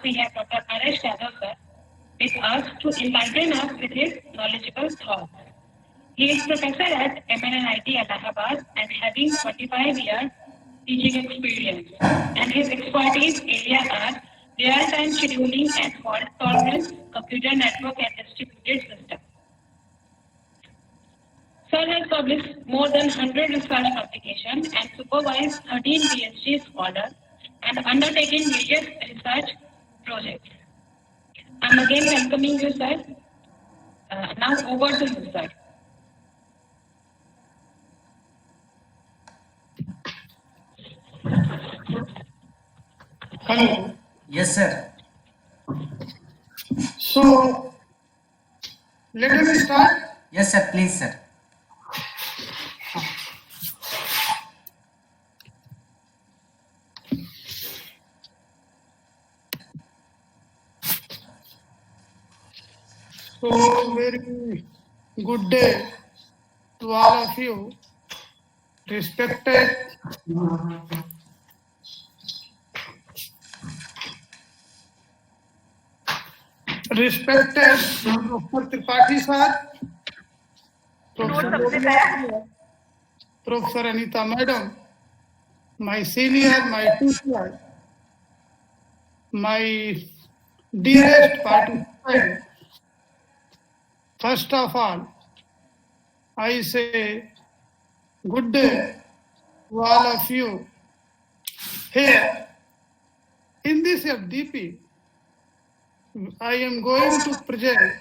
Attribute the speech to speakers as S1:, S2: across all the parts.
S1: we have Dr. Aresh Yadav sir with us to enlighten us with his knowledgeable thoughts. He is professor at MNNIT Allahabad and having 45 years teaching experience. And his expertise areas are real-time scheduling and fault tolerance, computer network and distributed systems. Sir has published more than 100 research publications and supervised 13 PhD scholars and undertaken various research projects. I'm again welcoming you, sir. Now over to you, sir.
S2: Hello.
S3: Yes, sir.
S2: So, let me start.
S3: Yes, sir. Please, sir.
S2: So, very good day to all of you, respected Dr. Tripathi sir, Professor Anita madam, my senior, my teacher, my dearest participant. First of all, I say good day to all of you here in this FDP. I am going to present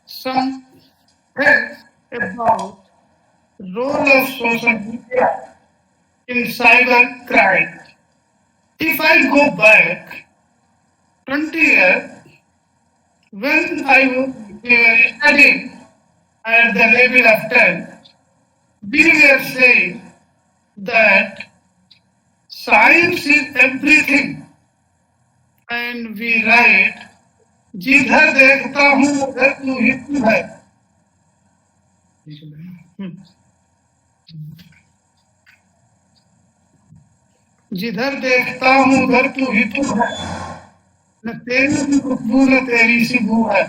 S2: some things about role of social media in cyber crime. If I go back 20 years, when I was studying at the level of 10, we were saying that science is everything. And we write, जिधर देखता हूँ उधर तू ही तू है. जिधर देखता हूँ उधर तू ही तू है. न तेरी खुशबू न तेरी सी बू है.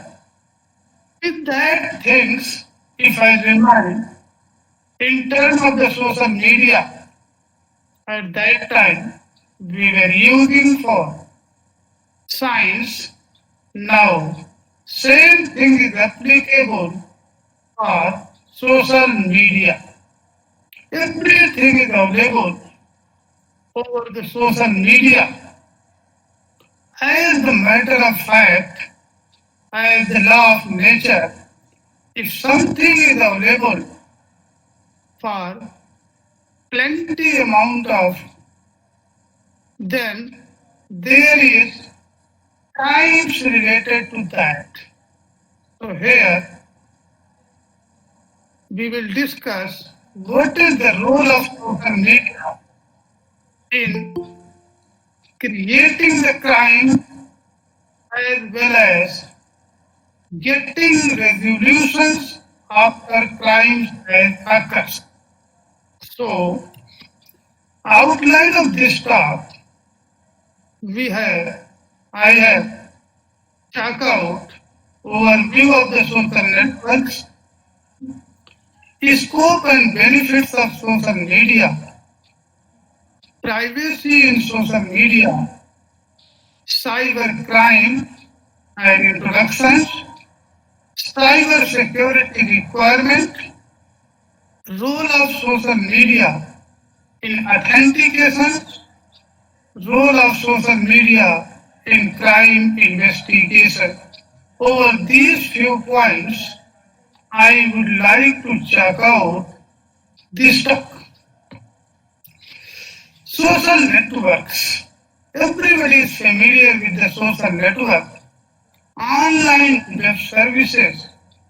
S2: With that things, if I remind, in terms of the social media, at that time we were using for science. Now, same thing is applicable for social media. Everything is available over the social media. As a matter of fact, as the law of nature, if something is available for plenty amount of, then there is times related to that. So here we will discuss what is the role of social media in creating the crime as well as getting resolutions after crimes as occurs. So, outline of this talk, I have checked out overview of the social networks, scope and benefits of social media, privacy in social media, cyber crime and introductions, cyber security requirement, role of social media in authentication, role of social media in crime investigation. Over these few points, I would like to check out this talk. Social networks. Everybody is familiar with the social network. Online web services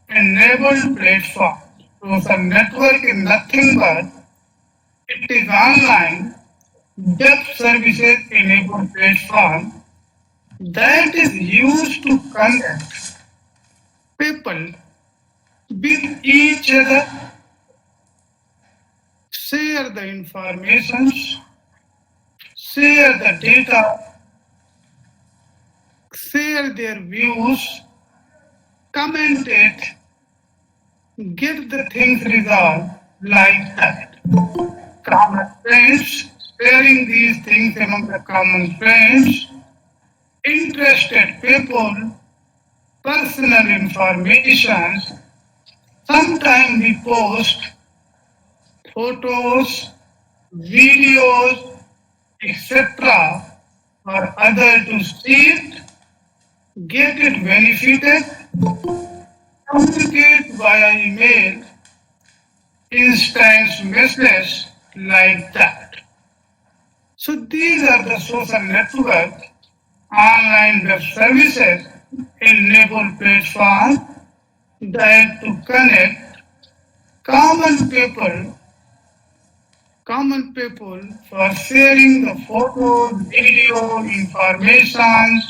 S2: enabled platform. Social network is nothing but it is online web services enabled platform that is used to connect people with each other, share the information, share the data, share their views, comment it, get the things resolved like that. Common friends, sharing these things among the common friends, interested people, personal information. Sometimes we post photos, videos, etc. for others to see it, get it benefited, communicate via email, instant message like that. So these are the social network, online web services, enable platform that to connect common people for sharing the photos, video, information,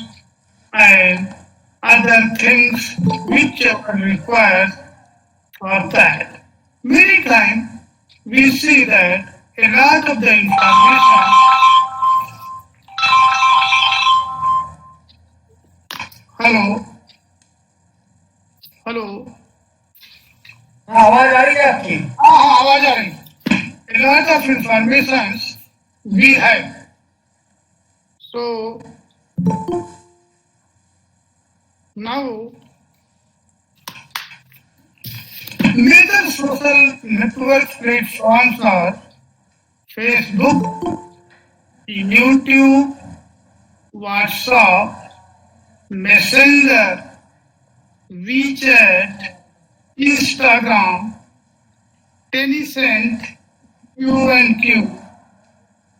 S2: and other things whichever required for that. Many times we see that a lot of the information. Hello, hello.
S3: आवाज आ रही है आपकी?
S2: हाँ, आवाज आ रही. A lot of information we have. So now major social network platforms are Facebook, YouTube, WhatsApp, Messenger, WeChat, Instagram, Tencent, Q&Q,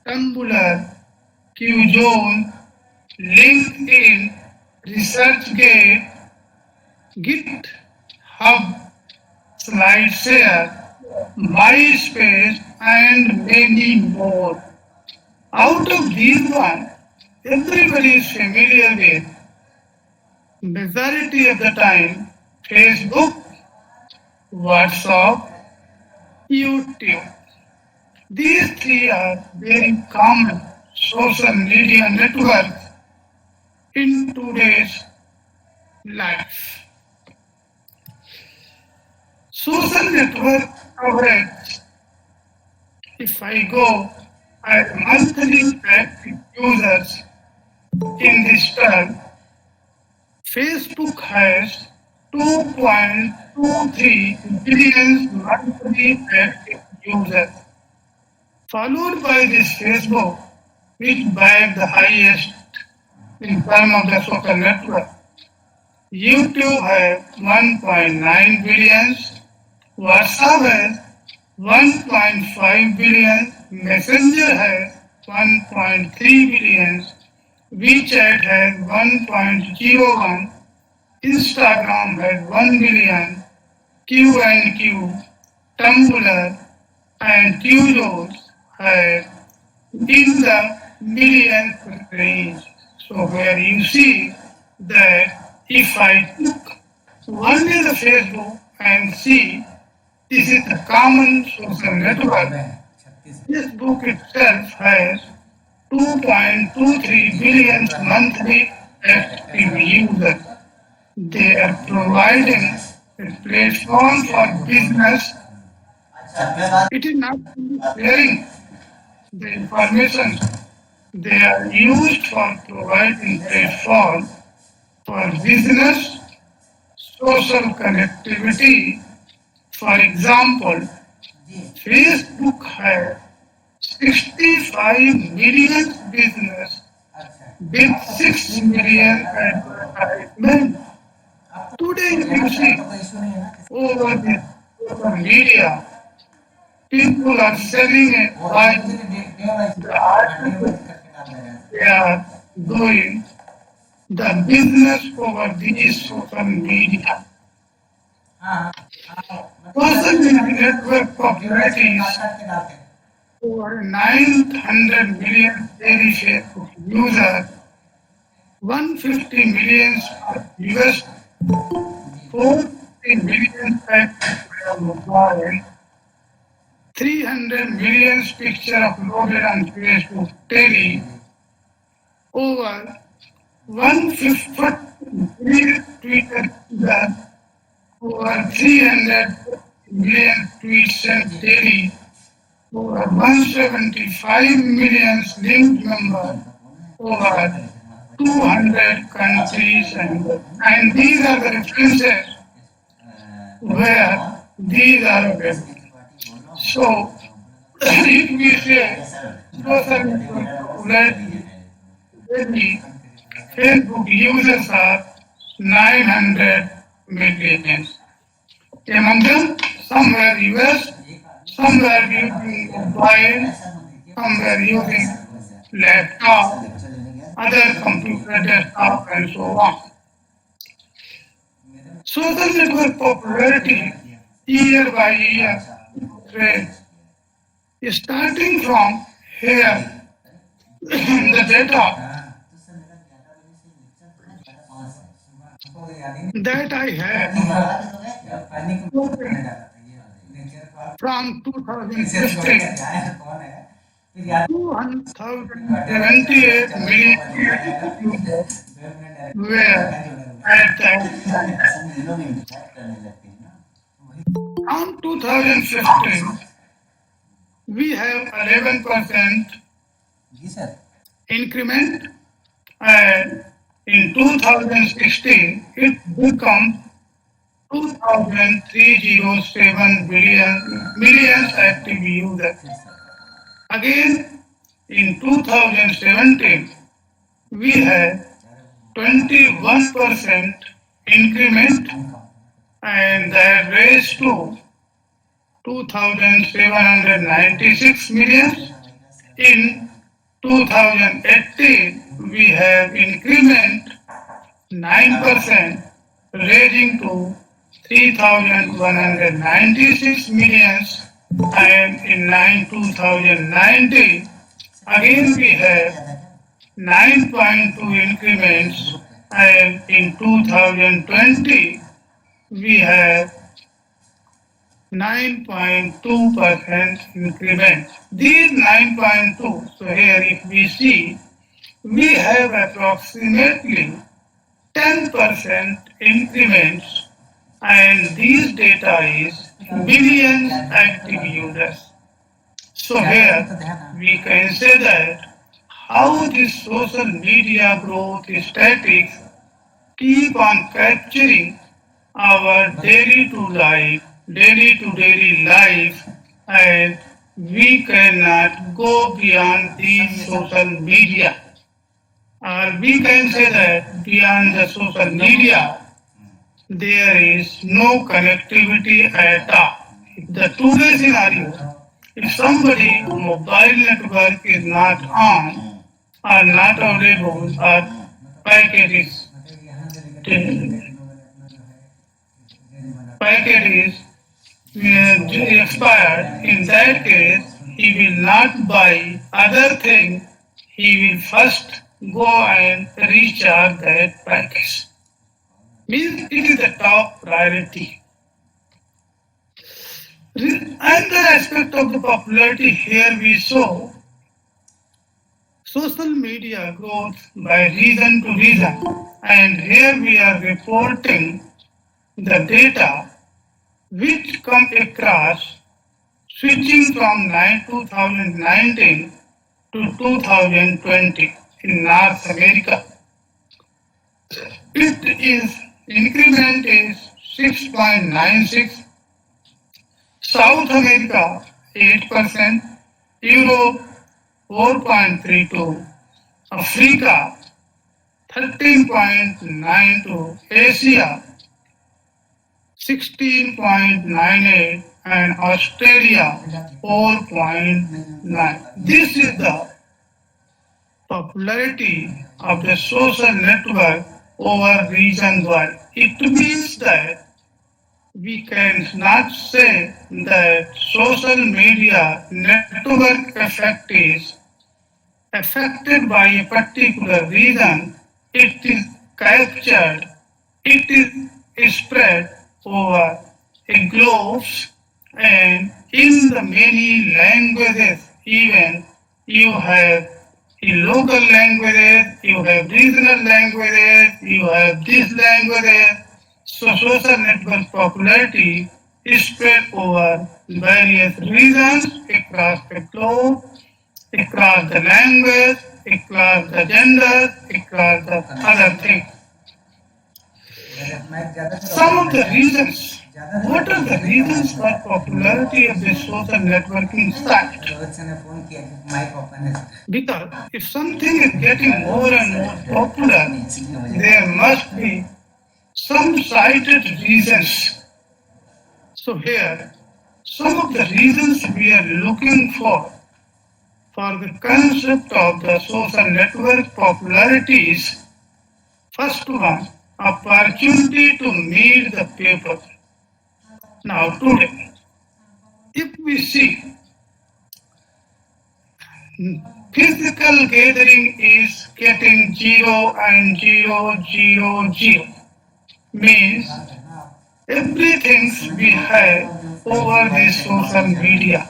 S2: Tumblr, Qzone, LinkedIn, ResearchGate, GitHub, SlideShare, MySpace, and many more. Out of these one, everybody is familiar with. Majority of the time, Facebook, WhatsApp, YouTube. These three are very common social media networks in today's life. Social network coverage. If I go at monthly active users in this term, Facebook has 2.23 billion monthly active users, followed by this Facebook, which bagged the highest in terms of the social network. YouTube has 1.9 billion, WhatsApp has 1.5 billion, Messenger has 1.3 billion, WeChat has 1.01, Instagram has 1 billion, Q&Q, Tumblr, and Qzone has in the millions range. So where you see that if I took only the Facebook and see this is the common social network, Facebook itself has 2.23 billion monthly active users. They are providing a platform for business. It is not sharing the information. They are used for providing platform for business, social connectivity. For example, Facebook has 65 million business with 6 million advertisement. Today you see over the social media, people are selling it by the article they are doing the business over these social media. Social network popularity is over 900 million daily Facebook users, 150 million US, 40 million active mobile, 300 million pictures uploaded on Facebook daily, over 150 tweeted that over 300 million tweets sent daily, over 175 million linked members, over 200 countries, and these are the references where these are available. So, if we say social network popularity, Facebook users are 900 million. Among them, some were US, some were using mobile, some were using laptop, other computer desktop, and so on. Social network popularity year by year trends. Starting from here, the data that I have from 2015, 278 million were at that time. From 2015, we have 11% increment, and in 2016 it become 2,307 millions active users. Again, in 2017 we had 21% increment, and that raised to 2,796 million. In 2018, we have increment 9%, raising to 3,196 million, and in 2019, again we have 9.2 increments, and in 2020, we have 9.2% increment. These 9.2, so here if we see, we have approximately 10% increments, and these data is millions active users. So here we can say that how this social media growth statistics keep on capturing our daily to daily life, and we cannot go beyond these social media. Or we can say that beyond the social media, there is no connectivity at all. The today scenario, if somebody mobile network is not on or not available or packet is expired, in that case, he will not buy other thing. He will first go and recharge that package. Means it is the top priority. Another aspect of the popularity here we saw social media growth by region to region, and here we are reporting the data which come across switching from 2019 to 2020 in North America. It is increment is 6.96, South America 8%, Europe 4.32, Africa 13.92, Asia 16.98, and Australia 4.9. This is the popularity of the social network over region wide. It means that we cannot say that social media network effect is affected by a particular region. It is captured, it is spread over a globe, and in the many languages even you have in local languages, you have regional languages, you have this languages. So social network popularity is spread over various regions across the globe, across the language, across the gender, across the other things. Some of the reasons. What are the reasons for popularity of this social networking site? Because if something is getting more and more popular, there must be some cited reasons. So here, some of the reasons we are looking for the concept of the social network popularity is, first one, opportunity to meet the people. Now today, if we see physical gathering is getting 0 and 0, 0, 0, means everything we have over the social media.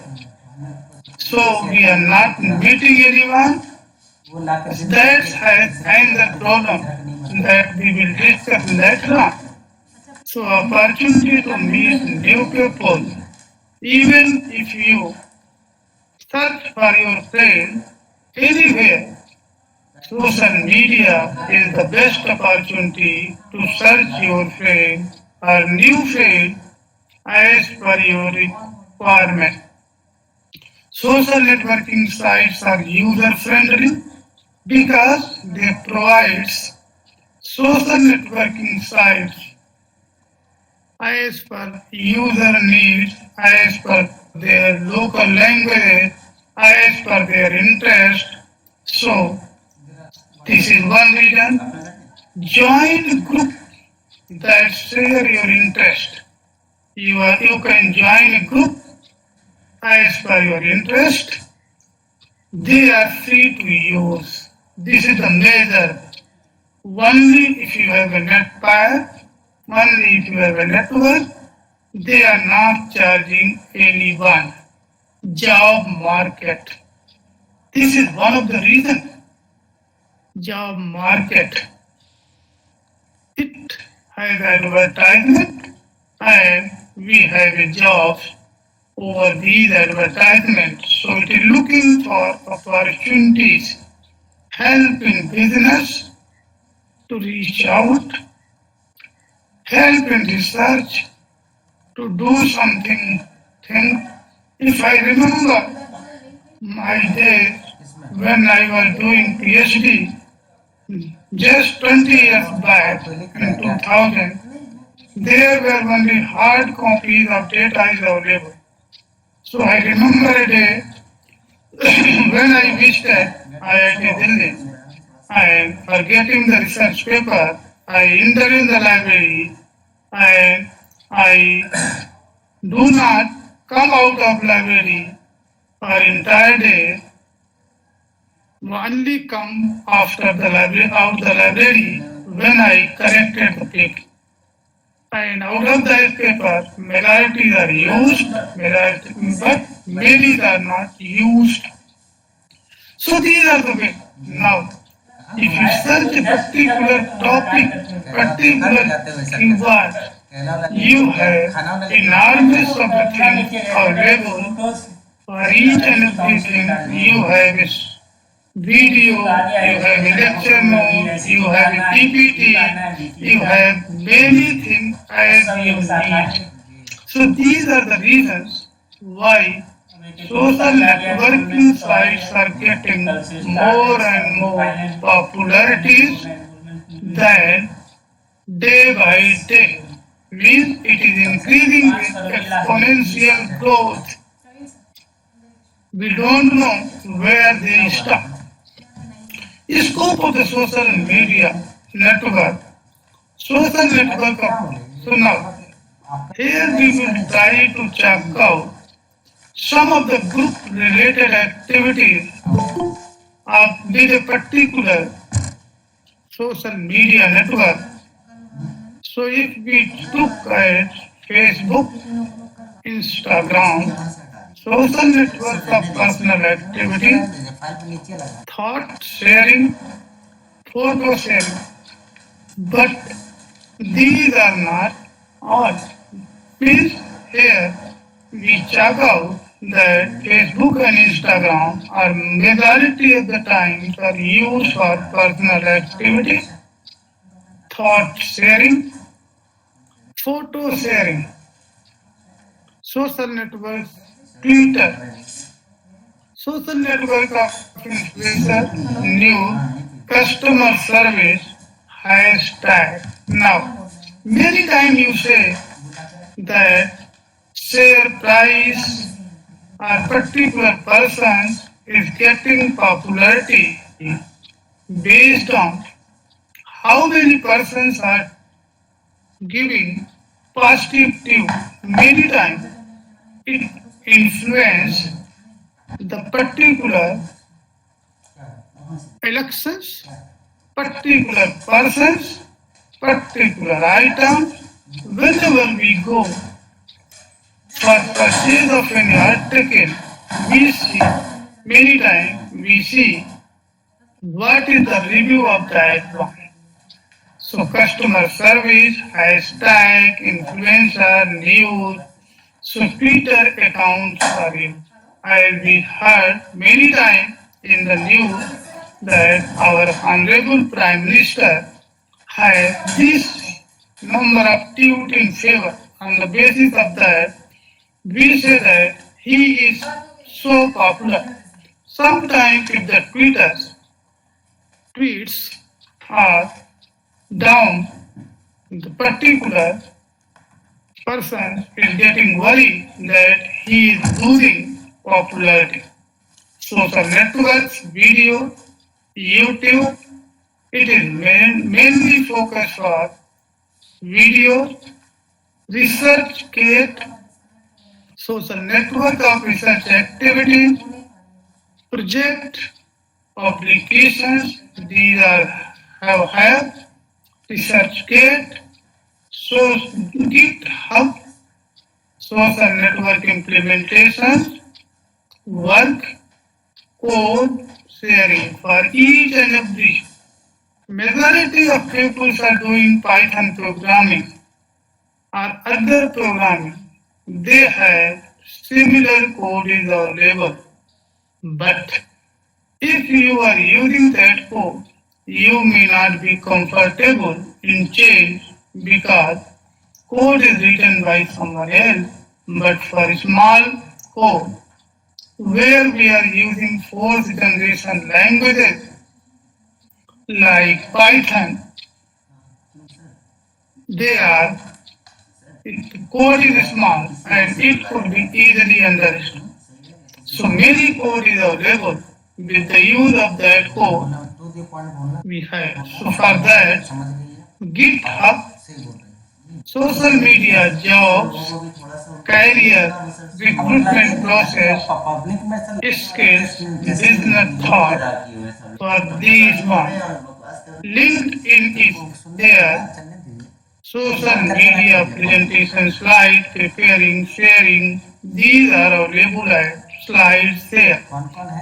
S2: So we are not meeting anyone. That's another problem that we will discuss later on. So opportunity to meet new people, even if you search for your friend anywhere, social media is the best opportunity to search your friend or new friend as per your requirement. Social networking sites are user friendly because they provide social networking sites as per user needs, as per their local language, as per their interest. So, this is one reason. Join a group that share your interest. You can join a group as per your interest. They are free to use. This is the measure. Only if you have a net pack, only if you have a network, they are not charging anyone. Job market. This is one of the reasons. Job market. It has advertisement and we have a job over these advertisements. So it is looking for opportunities, help in business to reach out, help in research to do something. If I remember my days when I was doing PhD, just 20 years back in 2000, there were only hard copies of data is available. So I remember a day when I visited IIT Delhi and for getting the research paper, I entered in the library and I do not come out of library for entire day, only come after the library when I corrected the paper. And out of that paper, majorities are used, but many are not used. So these are the way. Now, if you search a particular topic, particular keyword, you have enormous of the things available for each and everything. You have a video, you have a lecture notes, you have a PPT, you have many things as you need. So these are the reasons why social networking sites are getting more and more popularities than day by day. Means it is increasing with exponential growth. We don't know where they stop. The scope of the social media network. Social network. So now, here we will try to check out some of the group-related activities with a particular social media network. So if we look at Facebook, Instagram, social network of personal activity, thought sharing, photo sharing. But these are not all. Please here we check out that Facebook and Instagram are majority of the times are used for personal activity, thought sharing, photo sharing, social networks, Twitter, social network of influencer, news, customer service, hashtag. Now, many times you say that share price or particular person is getting popularity based on how many persons are giving positive tip. Many times it influence the particular elections, particular persons, particular items. Whenever we go for purchase of any article, we see many times we see what is the review of that one. So customer service, hashtag, influencer, news, so Twitter accounts are used. We heard many times in the news that our Honorable Prime Minister has this number of tweets in favor. On the basis of that, we say that he is so popular. Sometimes if the tweets are down, the particular person is getting worried that he is losing popularity. Social networks, video, YouTube, it is mainly focused for video, ResearchGate, social network of research activities, project, publications, these are have ResearchGate, so GitHub, social network implementations, work, code sharing for each and every. Majority of people are doing Python programming or other programming. They have similar code is available. But if you are using that code, you may not be comfortable in change because code is written by someone else. But for small code, where we are using fourth generation languages like Python, the code is small and it could be easily understood. So many code is available. With the use of that code, we have. So for that, GitHub, social media, jobs, career, recruitment process, skills, business thought. For these one, LinkedIn is there. Social media presentation slides, preparing, sharing, these are available as slides there.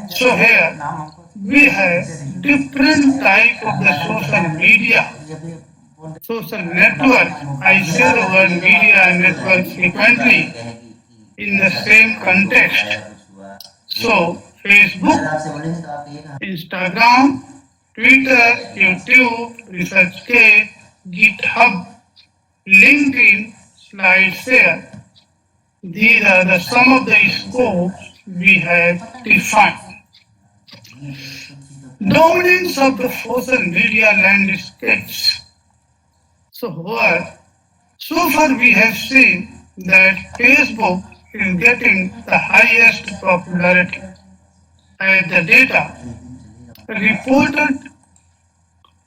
S2: So here we have different type of the social media, social network. I say the word media and network frequently in the same context. So Facebook, Instagram, Twitter, YouTube, ResearchGate, GitHub, LinkedIn, SlideShare. These are some of the scopes we have defined. Dominance of the social media landscapes. So far we have seen that Facebook is getting the highest popularity as the data reported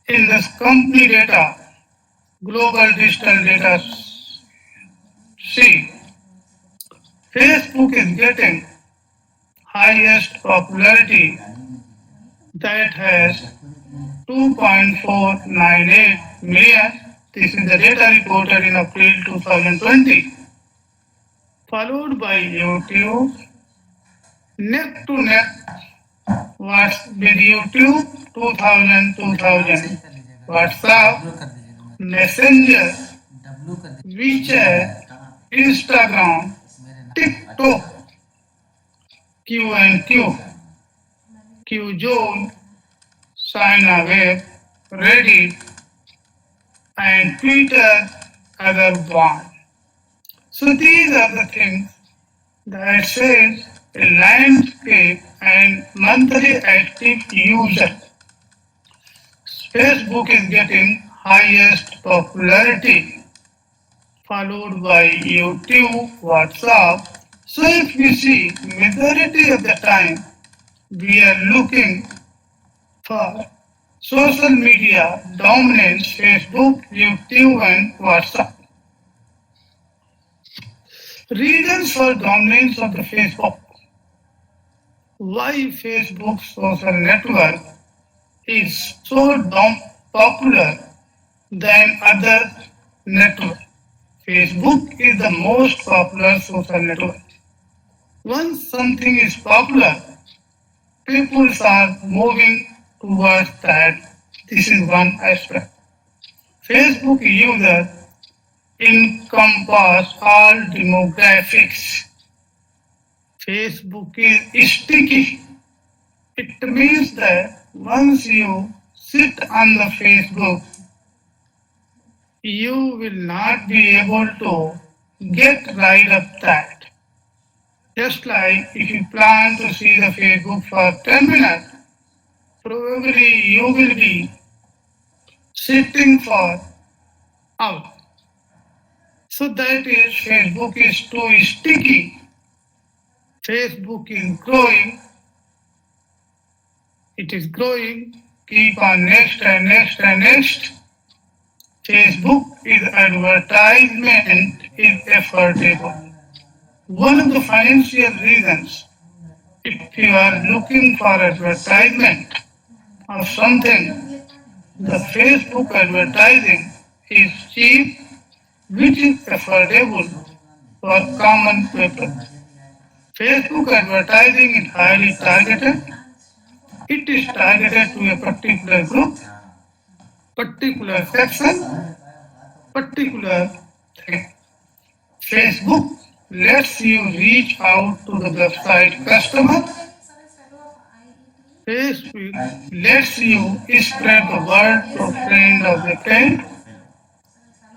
S2: in this company data, global digital data sheet. Facebook is getting highest popularity that has 2.498 million. This is the data reported in April 2020. Followed by YouTube, neck to neck What's with YouTube 2000, WhatsApp,
S3: W कर दीजिएगा
S2: Messenger,
S3: W कर
S2: WeChat, Instagram, TikTok, Q&Q, QZone, China Web, Reddit, and Twitter other one. So these are the things that says a landscape and monthly active user. Facebook is getting highest popularity, followed by YouTube, WhatsApp. So if we see majority of the time we are looking for social media dominance, Facebook, YouTube and WhatsApp. Reasons for dominance of the Facebook. Why Facebook social network is so popular than other network. Facebook is the most popular social network. Once something is popular, people are moving towards that. This is one aspect. Facebook users encompass all demographics. Facebook is sticky. It means that once you sit on the Facebook, you will not be able to get rid of that. Just like if you plan to see the Facebook for 10 minutes, probably you will be sitting for hours. So that is Facebook is too sticky. Facebook is growing. It is growing. Keep on next and next and next. Facebook is advertisement is affordable. One of the financial reasons, if you are looking for advertisement of something, the Facebook advertising is cheap, which is affordable for common people. Facebook advertising is highly targeted. It is targeted to a particular group, particular section, particular thing. Facebook lets you reach out to the website customer. Facebook lets you spread the word to friend of the friend.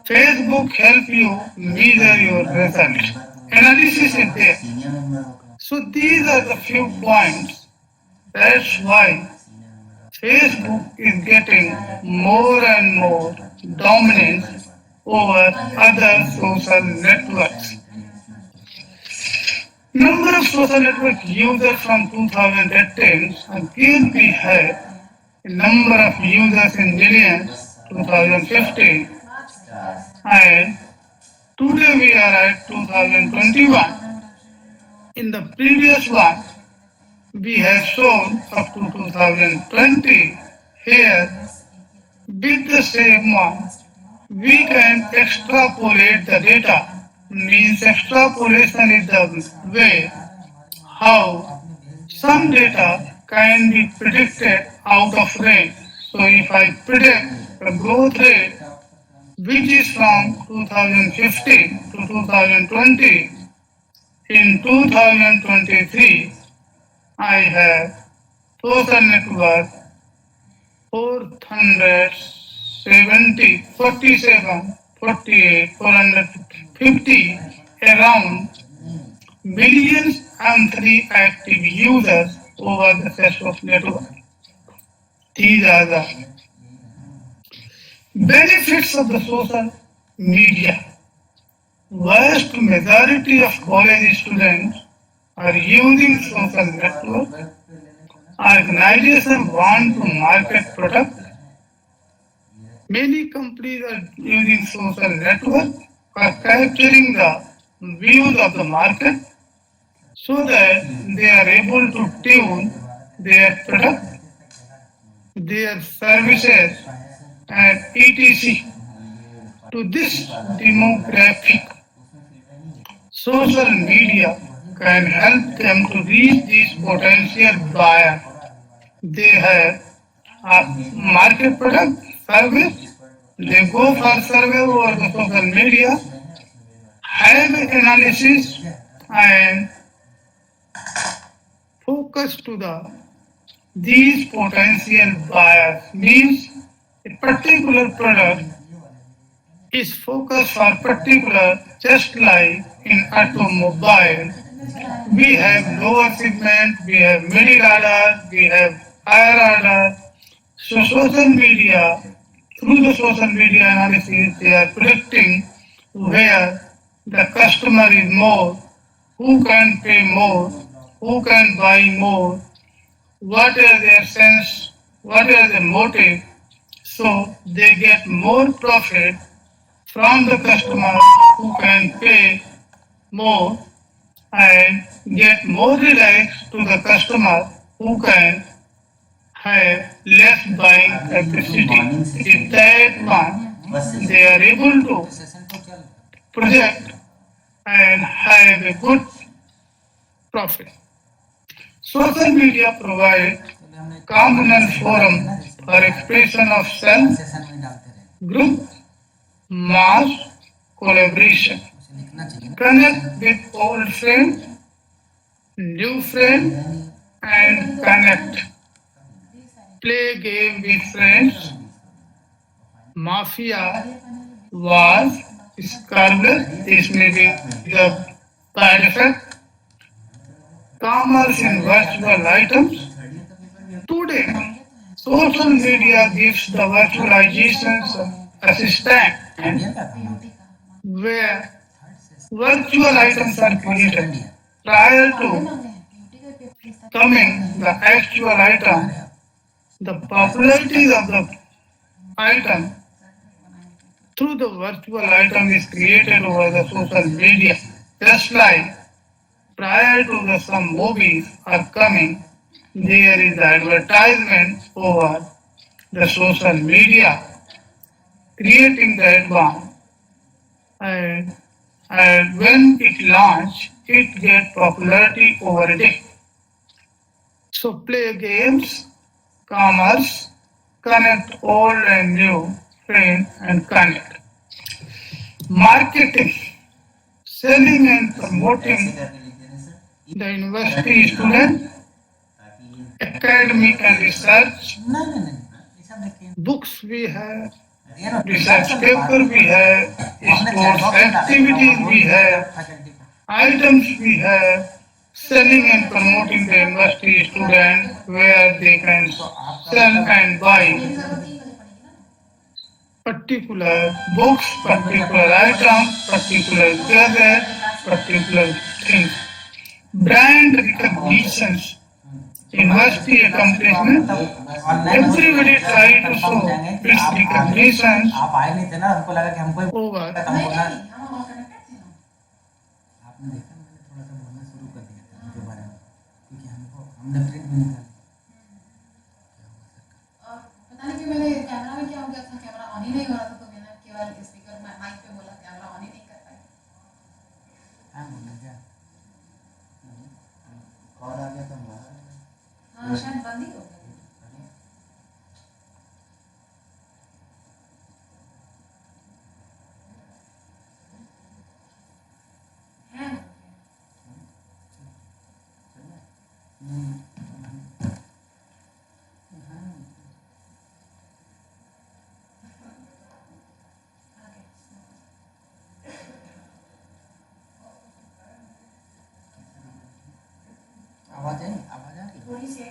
S2: Facebook helps you measure your results. Analysis is there. So these are the few points. That's why Facebook is getting more and more dominance over other social networks. Number of social network users from 2010 again we have a number of users in millions 2015 and today we are at 2021. In the previous one we have shown up to 2020. Here with the same one we can extrapolate the data. Means extrapolation is the way how some data can be predicted out of range. So if I predict the growth rate which is from 2015 to 2020, in 2023 I have social network 470, 47, 48, 450 around millions and 3 active users over the Facebook network. These are the benefits of the social media. Vast majority of college students are using social network. Organizations want to market products. Many companies are using social network for capturing the views of the market so that they are able to tune their product, their services and etc. to this demographic. Social media can help them to reach these potential buyers. they have a market product, service, they go for survey over the social media, have analysis and focus to the these potential buyers means a particular product is focused for particular, just like in automobile. We have lower segment, we have middle order, we have higher order. So social media, through the social media analysis, they are predicting where the customer is more, who can pay more, who can buy more, what is their sense, what is their motive. So they get more profit from the customer who can pay more and get more relaxed to the customer who can have less buying capacity. In that one, they are able to project and have a good profit. Social media provide communal forum for expression of self, group, mass, collaboration. Connect with old friends, new friends, and connect. Play game with friends. Mafia, wars, scarlet, this may be the side effect. Commerce in virtual items. Today, social media gives the virtualization assistant where virtual items are created prior to coming the actual item. The popularity of the item through the virtual item is created over the social media. Just like prior to the some movies are coming, there is advertisement over the social media, creating the advance. And when it launch, it get popularity over a day. So play games, commerce, connect old and new, friend and connect. Marketing, selling and promoting the university student, academic and research, books we have, research paper we have, sports activities we have, items we have, selling and promoting the university student where they can sell and buy particular books, particular items, particular gadget, particular things. Brand recognitions, university accomplishment, everybody try to show its recognition
S3: आप आए नहीं थे ना, हमको लगा कि हमको
S2: over
S3: आपने देखा मैंने थोड़ा सा बोलना शुरू कर दिया था उनके बारे में, क्योंकि हमने प्रिंट भी निकाली।
S4: पता नहीं कि मेरे कैमरा में क्या हो गया था, कैमरा ऑन ही नहीं हो रहा था, तो मैंने केवल स्पीकर में माइक पे बोला, कैमरा ऑन ही नहीं कर पाई।
S3: हाँ बोलना क्या कॉल आ गया था हमारा।
S4: हाँ शायद बंद ही हो गया।
S3: आवाज आ रही
S4: थोड़ी सी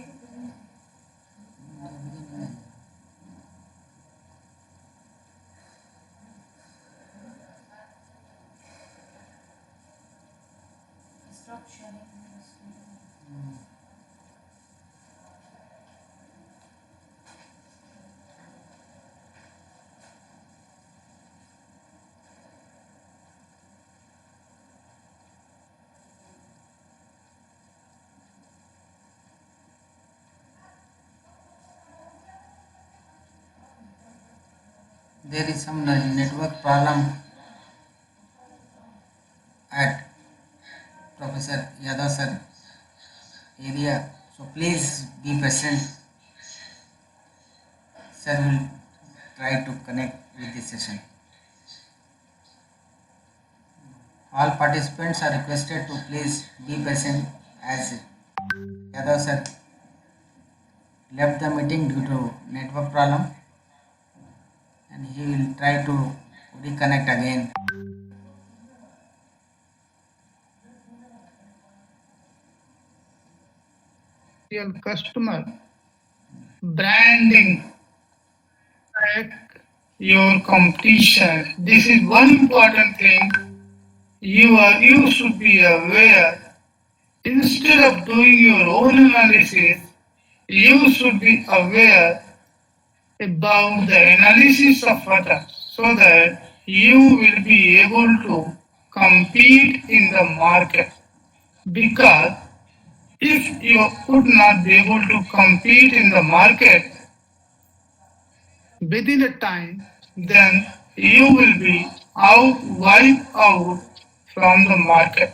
S4: stop sharing.
S3: There is some network problem at Professor Yadav sir area, so please be patient. Sir will try to connect with the session. All participants are requested to please be patient as Yadav sir left the meeting due to network problem and he will try to reconnect again.
S2: Your customer branding, track your competition. This is one important thing you should be aware. Instead of doing your own analysis, you should be aware about the analysis of others so that you will be able to compete in the market. Because if you would not be able to compete in the market within a time, then you will be wiped out from the market.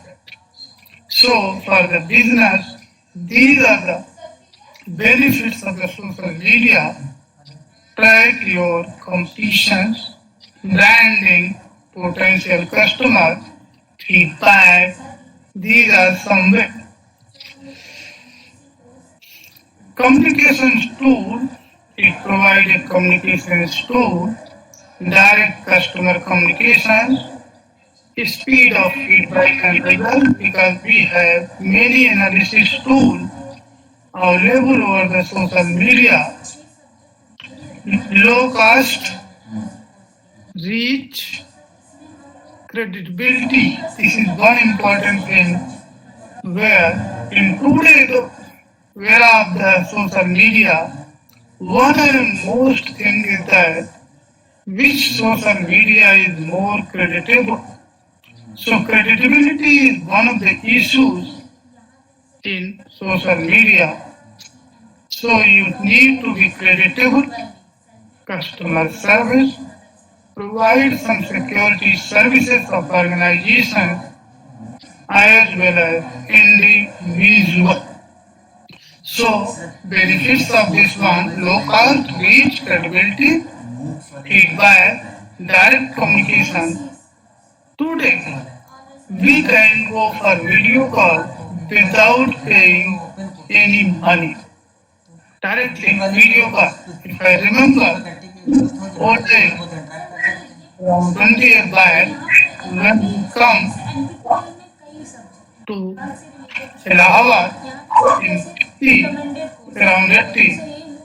S2: So for the business, these are the benefits of the social media. Track your competitions, branding, potential customers, feedback. These are some way. Communications tool, it provides a communications tool, direct customer communications, speed of feedback and result, because we have many analysis tools available over the social media. Low cost, reach, credibility. This is one important thing where in today's era of the social media, one of the most thing is that which social media is more creditable. So credibility is one of the issues in social media. So you need to be creditable, customer service, provide some security services of organization as well as individual. So benefits of this one, low cost, reach, credibility, feedback, direct communication. Today, we can go for video call without paying any money. Directly video call. If I remember, one day, around 20 years back, when we come to Allahabad in around 80,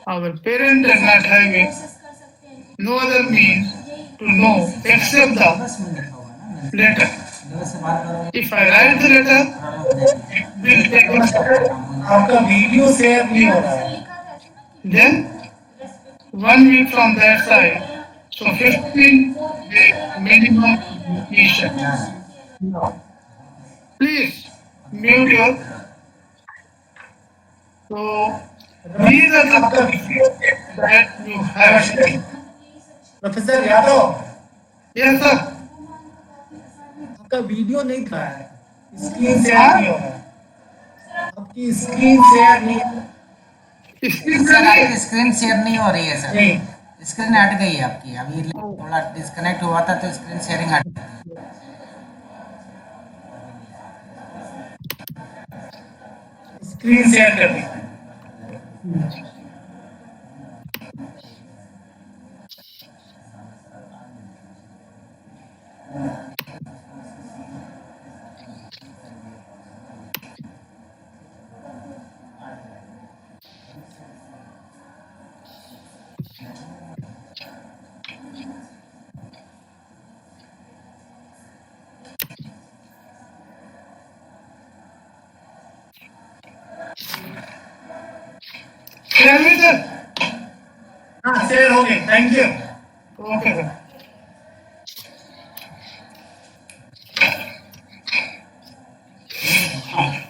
S2: our parents did not have it, no other means to know except the letter. If I write the letter, it will take us
S5: आपका video share नहीं हो रहा है
S2: then 1 week from that side. So 15 day minimum completion. Please mute your. So these are the benefits that you have.
S5: Professor Yadav
S2: Yes, sir.
S5: आपका video नहीं था screen share नहीं हो रहा है आपकी स्क्रीन शेयर नहीं
S3: सर आपकी स्क्रीन शेयर नहीं हो रही है सर
S5: नहीं
S3: स्क्रीन हट गई है आपकी अभी थोड़ा डिस्कनेक्ट हुआ था तो स्क्रीन शेयरिंग हट गई
S5: स्क्रीन शेयर कर दी
S2: Share with us.
S5: हाँ शेयर हो गए थैंक यू
S2: Okay, sir.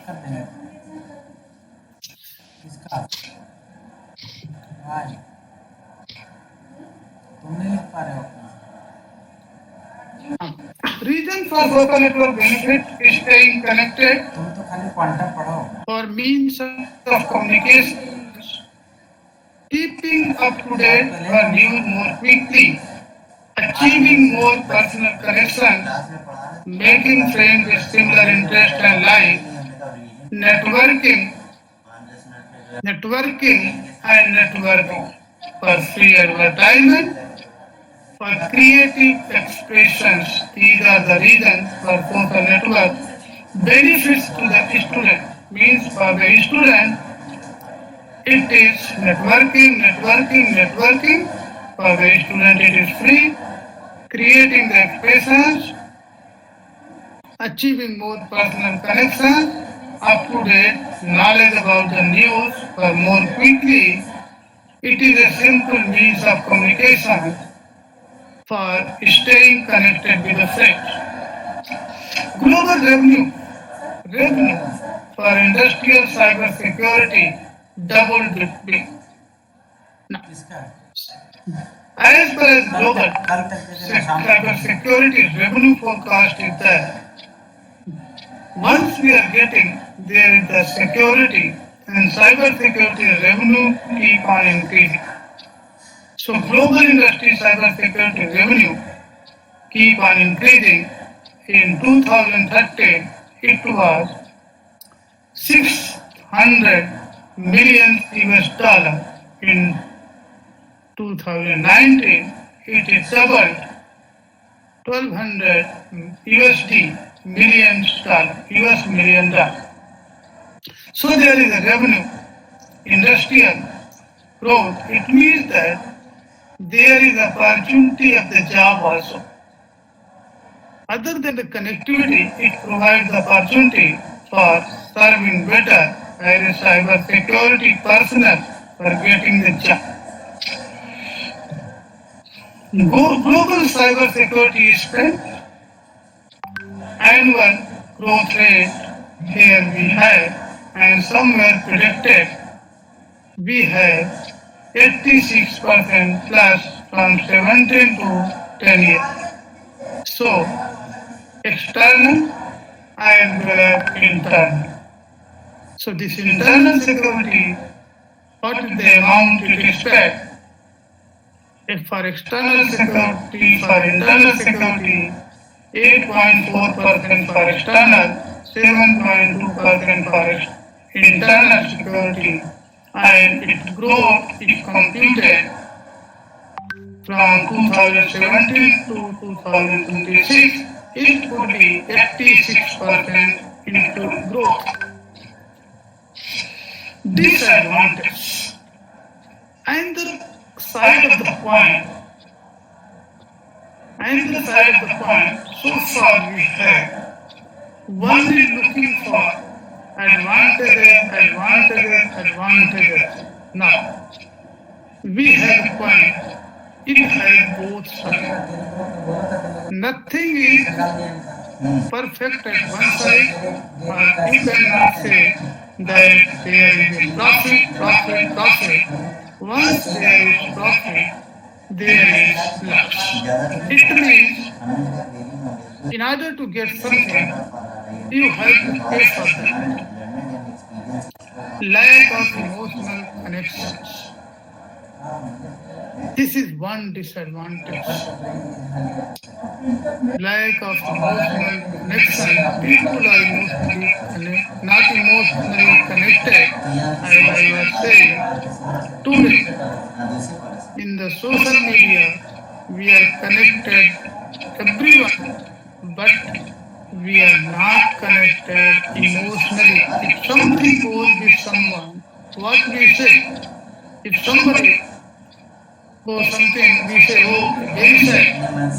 S3: कर देंगे इसका आज तुम नहीं लिख पा रहे हो
S2: Reason for social network benefit is staying connected
S3: तुम तो खाली क्वांटम पढ़ो
S2: for means of communication. Keep keeping up to date or news more quickly, achieving more personal connection, making friends with similar interests and life, networking, networking for free advertisement, for creative expressions. These are the reasons for social network. Benefits to the student means for the student it is networking. For the student it is free. Creating the expressions, achieving more personal connection, up to date knowledge about the news for more quickly. It is a simple means of communication for staying connected with the friends. Global revenue for industrial cyber security doubled big. Now, as per as global cyber security revenue forecast is that once we are getting there is the security and cyber security revenue keep on increasing. So global industry cyber security revenue keep on increasing. In 2013, it was 600 million US dollar. In 2019, it is doubled, 1200 USD US million dollar. So there is a revenue, industrial growth. It means that there is opportunity of the job also. Other than the connectivity, it provides opportunity for serving better as a cyber security personnel for getting the job. Global cyber security strength, annual growth rate here we have, and somewhere predicted we have 86% plus from 17 to 10 years. So external as well as internal. So this internal security, what is the amount it expect? If for external security, for internal security, 8.4% for external, 7.2% for internal security, and its growth is computed from 2017 to 2026, it could be 86% into growth. Disadvantage. And the side of the point, so far we have only looking for advantages. Now, we have a point, it has both sides. Nothing is perfect at one side, but you cannot say that there is a profit. Once there is profit, there is loss. It means in order to get something, you have to pay for that. Lack of emotional connections. This is one disadvantage. Lack of emotional connection. People are not emotionally connected. As I was saying, today in the social media, we are connected everyone, but we are not connected emotionally. If something goes with someone, what we say? If somebody goes something, we say, oh, very sad,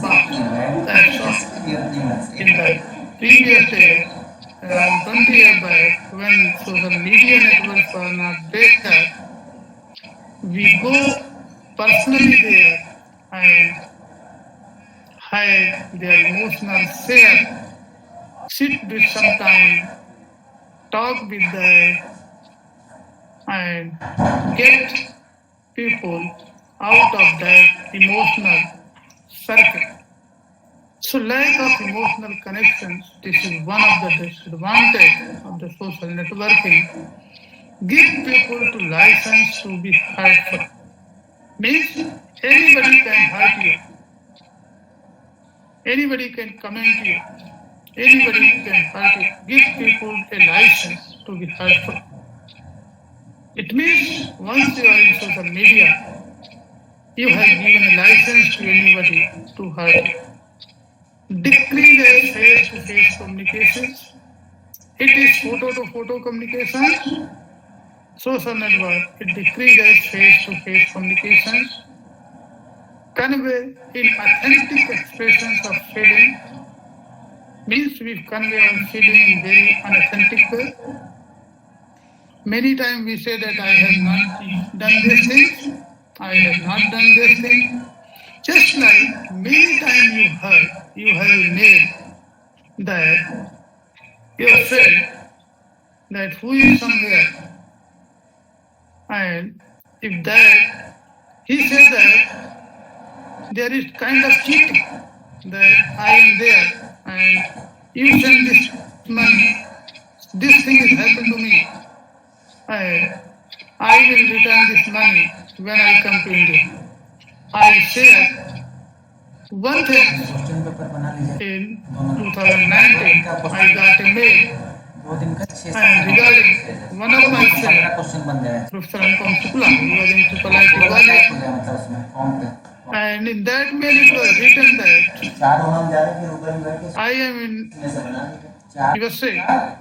S2: but that's all. In the previous days, around 20 years back, when social media networks were not there, we go personally there and hide their emotional share, sit with some time, talk with them, and get people out of that emotional circle. So lack of emotional connections, this is one of the disadvantages of the social networking. Give people to license to be hurtful. Means anybody can hurt you. Anybody can comment you. Anybody can hurt you. Give people a license to be hurtful. It means once you are in social media, you have given a license to anybody to hurt you. Decrease face-to-face communications. It is photo-to-photo communication. Social network, it decreases face-to-face communications. Convey in authentic expressions of feeling. Means we convey our feeling in very unauthentic way. Many times we say that I have not done this thing, I have not done this thing. Just like many times you have made that your friend that who is somewhere, and if that he said that there is kind of cheating, that I am there and you send this money, this thing has happened to me, and I will return this money when I come to India. I share one thing.
S3: Question paper बना लीजिए
S2: In 2019, I got a mail
S3: दो दिन का 6
S2: and regarding one of my friends,
S3: question बन जाएगा
S2: Professor Anupam Shukla, he was in Triple IT
S3: हो
S2: Gwalior,
S3: जाएगा मतलब उसमें फॉर्म पे
S2: and in that mail it was written that
S3: चार होना जा रहे हैं फिर ऊपर में बैठ के
S2: I am in
S3: ऐसे बना लीजिए चार
S2: USA,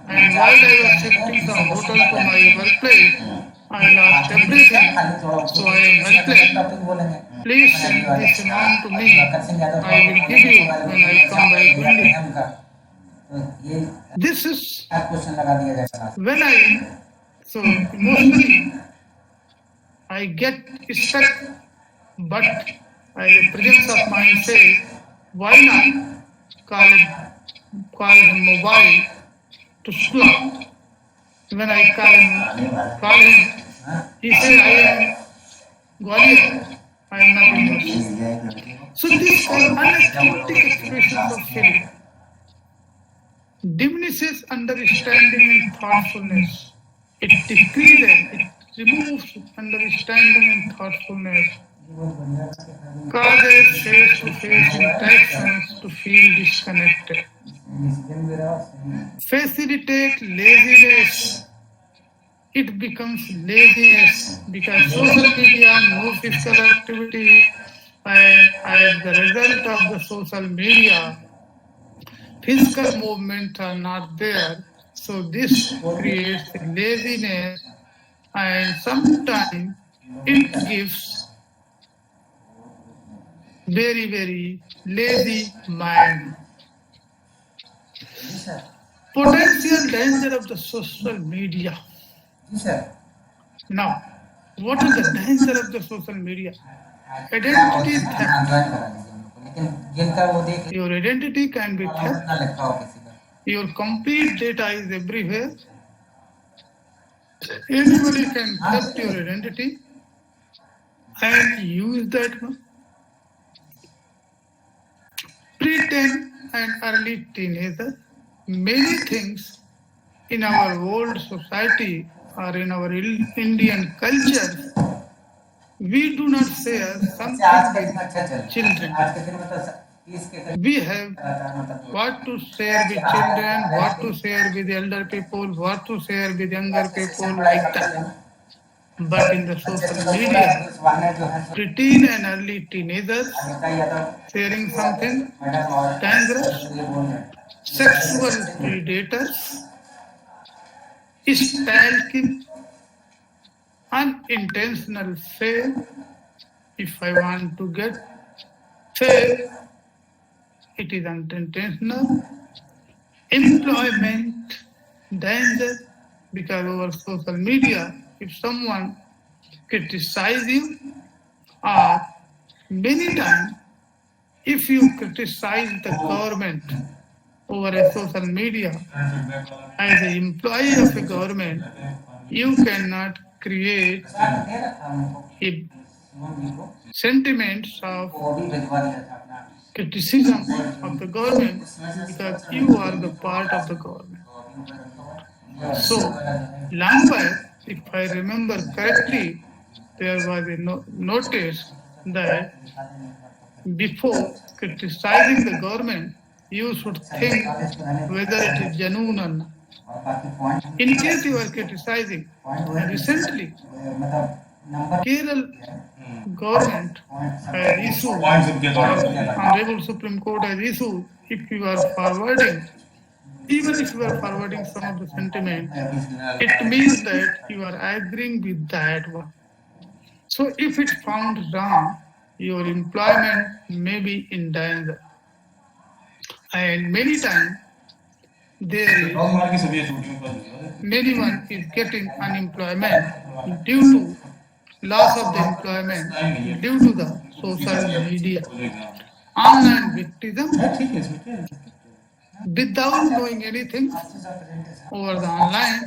S2: and while I was shifting from hotel to my workplace, I lost everything, so I am helpless.
S3: Topic बोलेंगे
S2: Please send this amount to me. I will give you when I come back to India.
S3: तो ये
S2: This is
S3: question लगा दिया जाएगा
S2: when so emotionally I get stuck, but I presence of mind say, why not call him mobile to Shukla. When I call him, he said, I am Gwalior, I am not in Mumbai. So these are unauthentic expressions of feeling. Diminishes understanding and thoughtfulness. It decreases, it removes understanding and thoughtfulness. Causes face-to-face interactions to feel disconnected. Facilitate laziness. It becomes laziness because social media, no physical activity, and as the result of the social media, physical movements are not there. So this creates laziness, and sometimes it gives very, very lazy mind. Potential danger of the social media.
S3: जी sir
S2: Now, what is the danger of the social media? Identity theft.
S3: Join करा दीजिए उनको लेकिन जिनका वो देख
S2: Your identity can be theft.
S3: ना लिखा हो किसी का
S2: Your complete data is everywhere. Anybody can theft your identity and use that one. Pre-teen and early teenager. Many things in our old society or in our Indian culture, we do not share
S3: आज का
S2: something
S3: इतना अच्छा चल
S2: with children.
S3: आज के दिन में तो 30 के करीब
S2: We have
S3: मतलब
S2: what to share with children, what to share with elder people, what to share with younger people, like that. But in the social media,
S3: वाहन जो है
S2: preteen and early teenagers
S3: Anita Yadav
S2: sharing something
S3: madam और
S2: dangerous,
S3: ये बोल रहे हैं
S2: sexual predators, stalking, unintentional fame. If I want to get fame, it is unintentional. Employment danger because over social media, if someone criticizes you, or many times if you criticize the government over a social media as an employee of a government, you cannot create
S3: दे रखा हमको
S2: a
S3: Suman ji को
S2: sentiments of
S3: वो भी भिजवा दिया था अपना
S2: criticism of the government because you are the part of the government. So, long back, if I remember correctly, there was a notice that before criticizing the government, you should think whether it is genuine or not.
S3: और बाकी point
S2: In case you are criticizing, recently, Kerala government had issued, Honorable Supreme Court has issued, if you are forwarding, even if you are forwarding some of the sentiment, it means that you are agreeing with that one. So if it's found wrong, your employment may be in danger. And many times, there is anyone is getting unemployment due to loss of the employment due to the social media. Online victim without knowing anything over the online,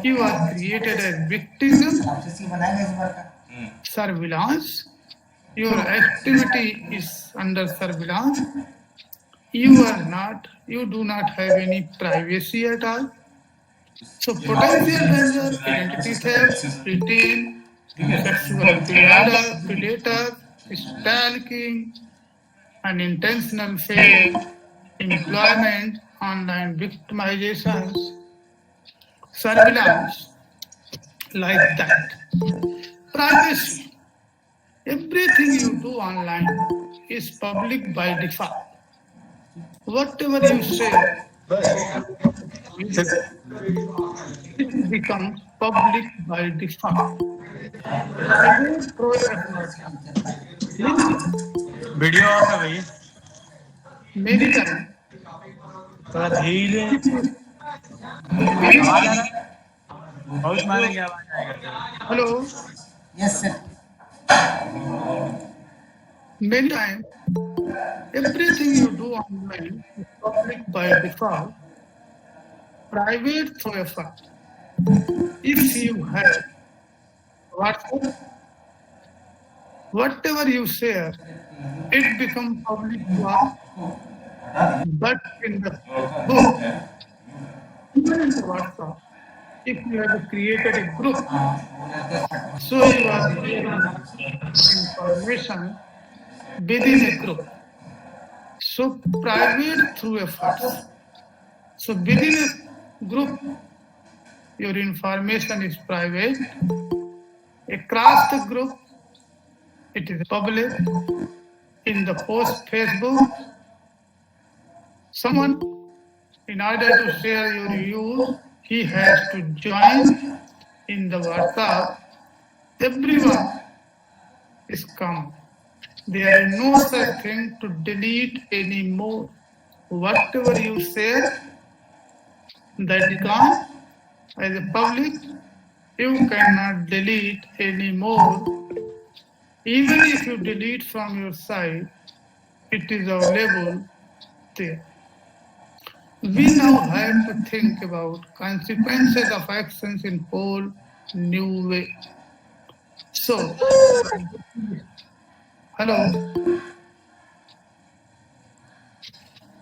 S2: you are created as victim, surveillance, your activity is under surveillance, you do not have any privacy at all. So potential danger, identity theft, retain, sexual predator, stalking, unintentional fail, employment, online victimizations, surveillance, like that. Privacy. Everything you do online is public by default. Whatever you say, it becomes public by default.
S6: Video of है भाई
S2: Many times,
S6: थोड़ा धीरे आवाज आ रहा है बहुत मारेंगे आवाज आएगा
S2: hello,
S3: yes sir
S2: many times, everything you do online is public by default, private through effort. If you have WhatsApp, whatever you share, it becomes public to all. But in the book, even in the WhatsApp, if you have created a group, so you are sharing information within a group. So private through efforts. So within a group, your information is private. Across the group, it is public. In the post Facebook, someone, in order to share your views, he has to join in the WhatsApp. Everyone is common. There is no such thing to delete anymore. Whatever you share, that is gone. As a public, you cannot delete anymore. Even if you delete from your site, it is available there. We now have to think about consequences of actions in whole new way. So, hello.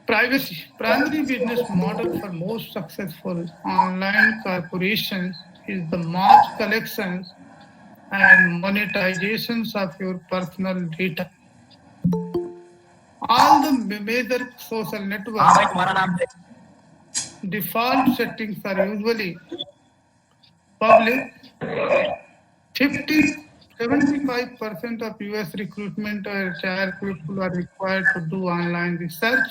S2: Privacy. Primary business model for most successful online corporations is the mass collections and monetizations of your personal data. All the major social networks default settings are usually public. 75% of US recruitment or HR people are required to do online research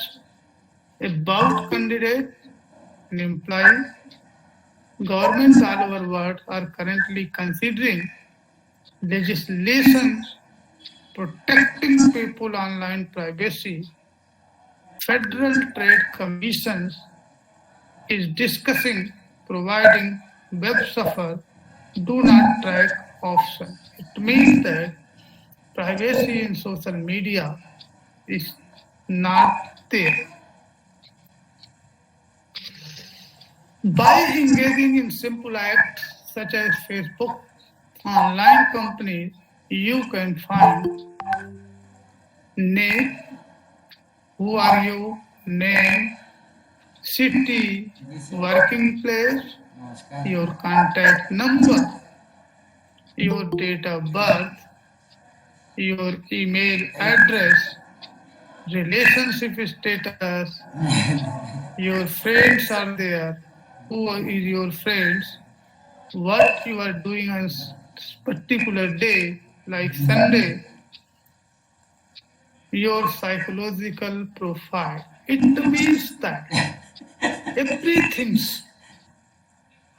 S2: about candidates and employees. Governments all over the world are currently considering legislation protecting people online privacy. Federal Trade Commission is discussing providing web server do not track option. It means that privacy in social media is not there. By engaging in simple acts such as Facebook, online companies, you can find name, who are you, name, city, working place, your contact number, your date of birth, your email address, relationship status, your friends are there, who is your friends, what you are doing on particular day, like Sunday, your psychological profile. It means that everything,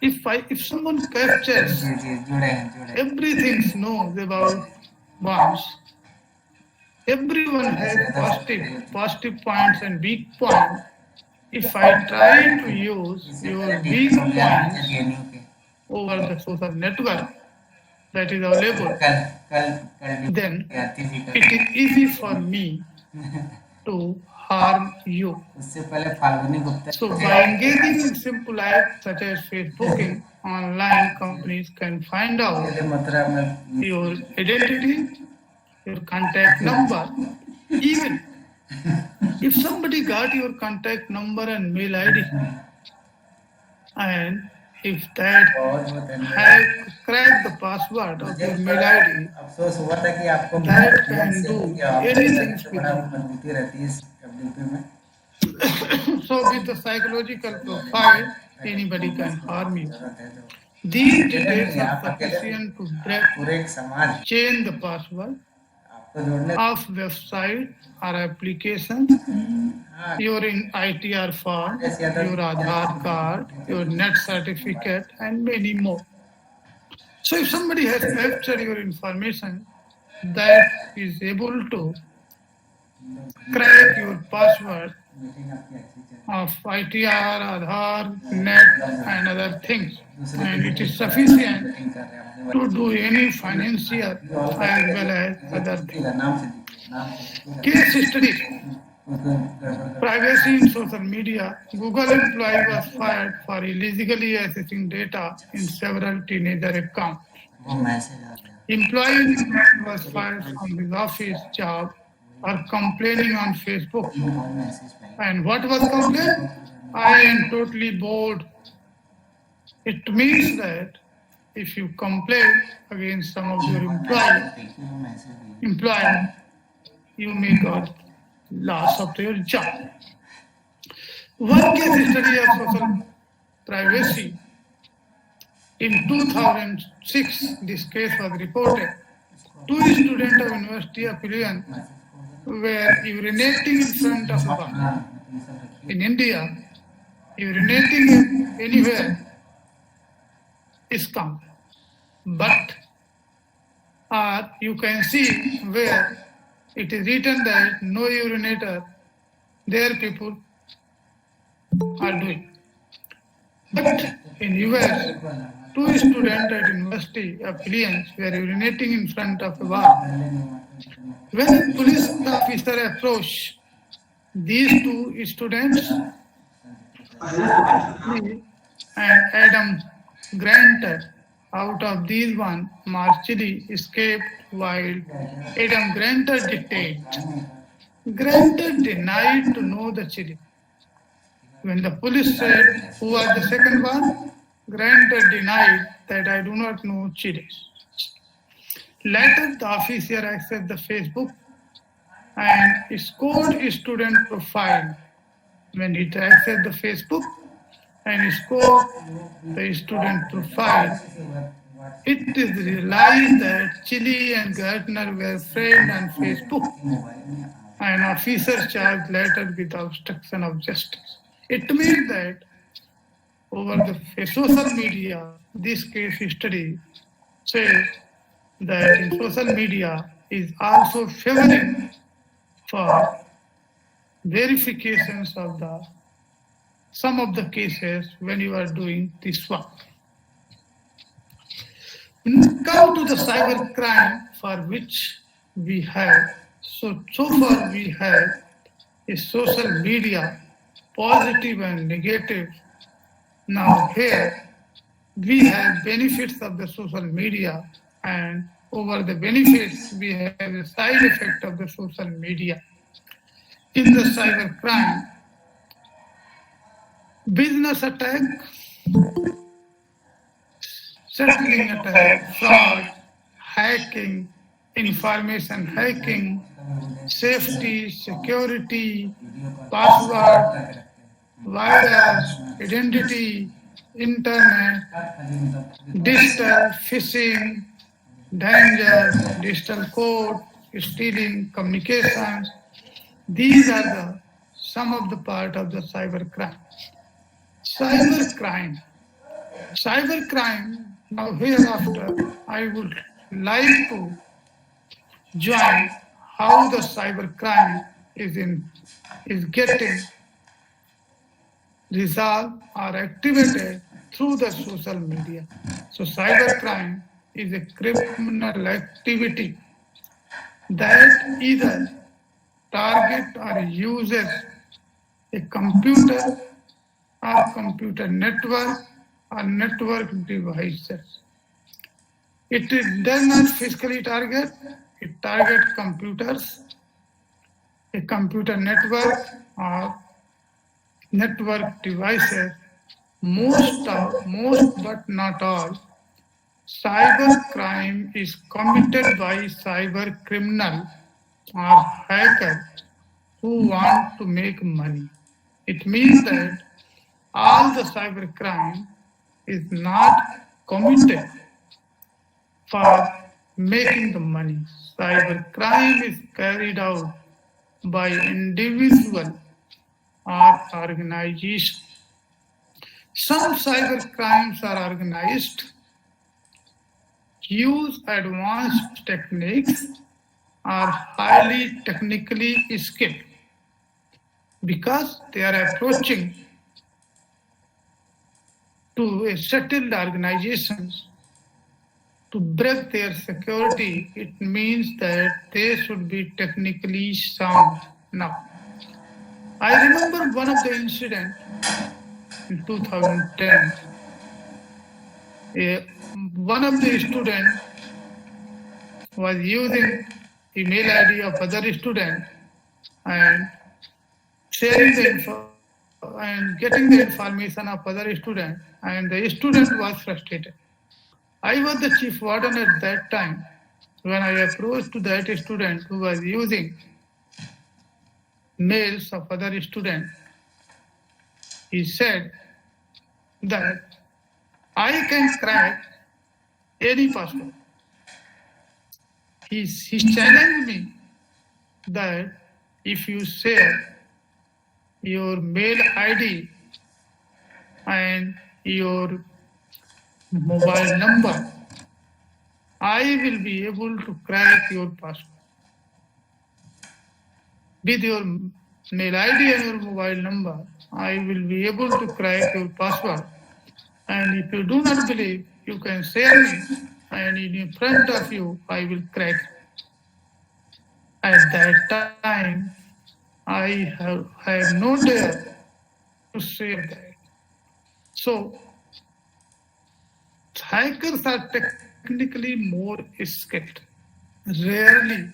S2: if someone captures
S3: जी जी जुड़े हैं जुड़े हैं।
S2: everything knows about once, everyone has positive points and weak points. If I try to use your weak points
S3: JNU के
S2: over the social network that is available,
S3: कल कल कल
S2: then
S3: आती थी
S2: it is easy for me to harm you.
S3: उससे पहले Falguni Gupta
S2: So by engaging in simple acts such as Facebooking, online companies can find out
S3: ये मतलब मैं
S2: your identity, your contact number. Even if somebody got your contact number and mail ID, and if that
S3: बहुत बहुत धन्यवाद।
S2: have cracked the password of your mail ID,
S3: अफसोस हुआ था कि आपको
S2: that can do anything with
S3: बड़ा
S2: you.
S3: मजबूती रहती है इस डब्ल्यूपी में।
S2: So with the psychological profile, anybody can harm you. These details are sufficient to break,
S3: पूरे एक समाज
S2: change the password
S3: आपको जोड़ने
S2: of website or application, your ITR form, your Aadhaar card, your net certificate, and many more. So if somebody has captured your information, that is able to crack your password
S3: meeting आपकी अच्छी चल
S2: of ITR, Aadhaar, net, and other things, and it is sufficient
S3: meeting कर रहे हैं अपने
S2: to do any financial as well as other things.
S3: नाम से दीजिए नाम से
S2: Case study:
S3: कोई गड़बड़
S2: privacy in social media. Google employee was fired for illegally accessing data in several teenager accounts.
S3: वो मैसेज आ गया
S2: Employee was fired from his office job for complaining on Facebook.
S3: वो मैसेज पहले
S2: And what was complaint? I am totally bored. It means that if you complain against some of your
S3: देखिए वो message
S2: employer, you may got loss of your job. One case study of social privacy. In 2006, this case was reported. Two students of University of Illinois were urinating in front of a bar. In India, urinating anywhere is common. But you can see where it is written that no urinator, there people are doing. But in US, two students at University of Illinois were urinating in front of a bar. When a police officer approached these two students, and Adam Grant, out of these one, Marcelli escaped while Adam Grant detained. Grant denied to know the chili. When the police said, who was the second one? Grant denied that I do not know chilies. Later, the officer accessed the Facebook and scored a student profile. When it accessed the Facebook and scored the student profile, it is realized that Chili and Gardner were friends on Facebook. An officer charged later with obstruction of justice. It means that over the social media, this case study says that in social media is also favoring for verifications of the some of the cases when you are doing this work. Come to the cyber crime for which we have so far we have is social media, positive and negative. Now here we have benefits of the social media, and over the benefits we have a side effect of the social media. In the cyber crime, business attack, settling attack, fraud, hacking, information hacking, safety, security, password, virus, identity, internet, digital phishing, danger, digital code, stealing, communications. These are the some of the part of the cybercrime. Cybercrime. Cybercrime. Now hereafter, I would like to join how the cybercrime is getting resolved or activated through the social media. So cybercrime is a criminal activity that either target or uses a computer or computer network or network devices. It does not physically target, it targets computers, a computer network or network devices. Most but not all cybercrime is committed by cyber criminal or hacker who want to make money. It means that all the cybercrime is not committed for making the money. Cybercrime is carried out by individual or organization. Some cybercrimes are organized, use advanced techniques, are highly technically skilled because they are approaching to a settled organizations to break their security. It means that they should be technically sound. Now, I remember one of the incidents in 2010. One of the students was using email ID of other student and sharing the info and getting the information of other student, and the student was frustrated. I was the chief warden at that time. When I approached to that student who was using mails of other student, he said that I can crack any password. He challenged me that if you share your mail ID and your mobile number, I will be able to crack your password. With your mail ID and your mobile number, I will be able to crack your password. And if you do not believe, you can share me, and in front of you, I will crack. At that time, I have no dare to share that. So, hackers are technically more skilled. Rarely,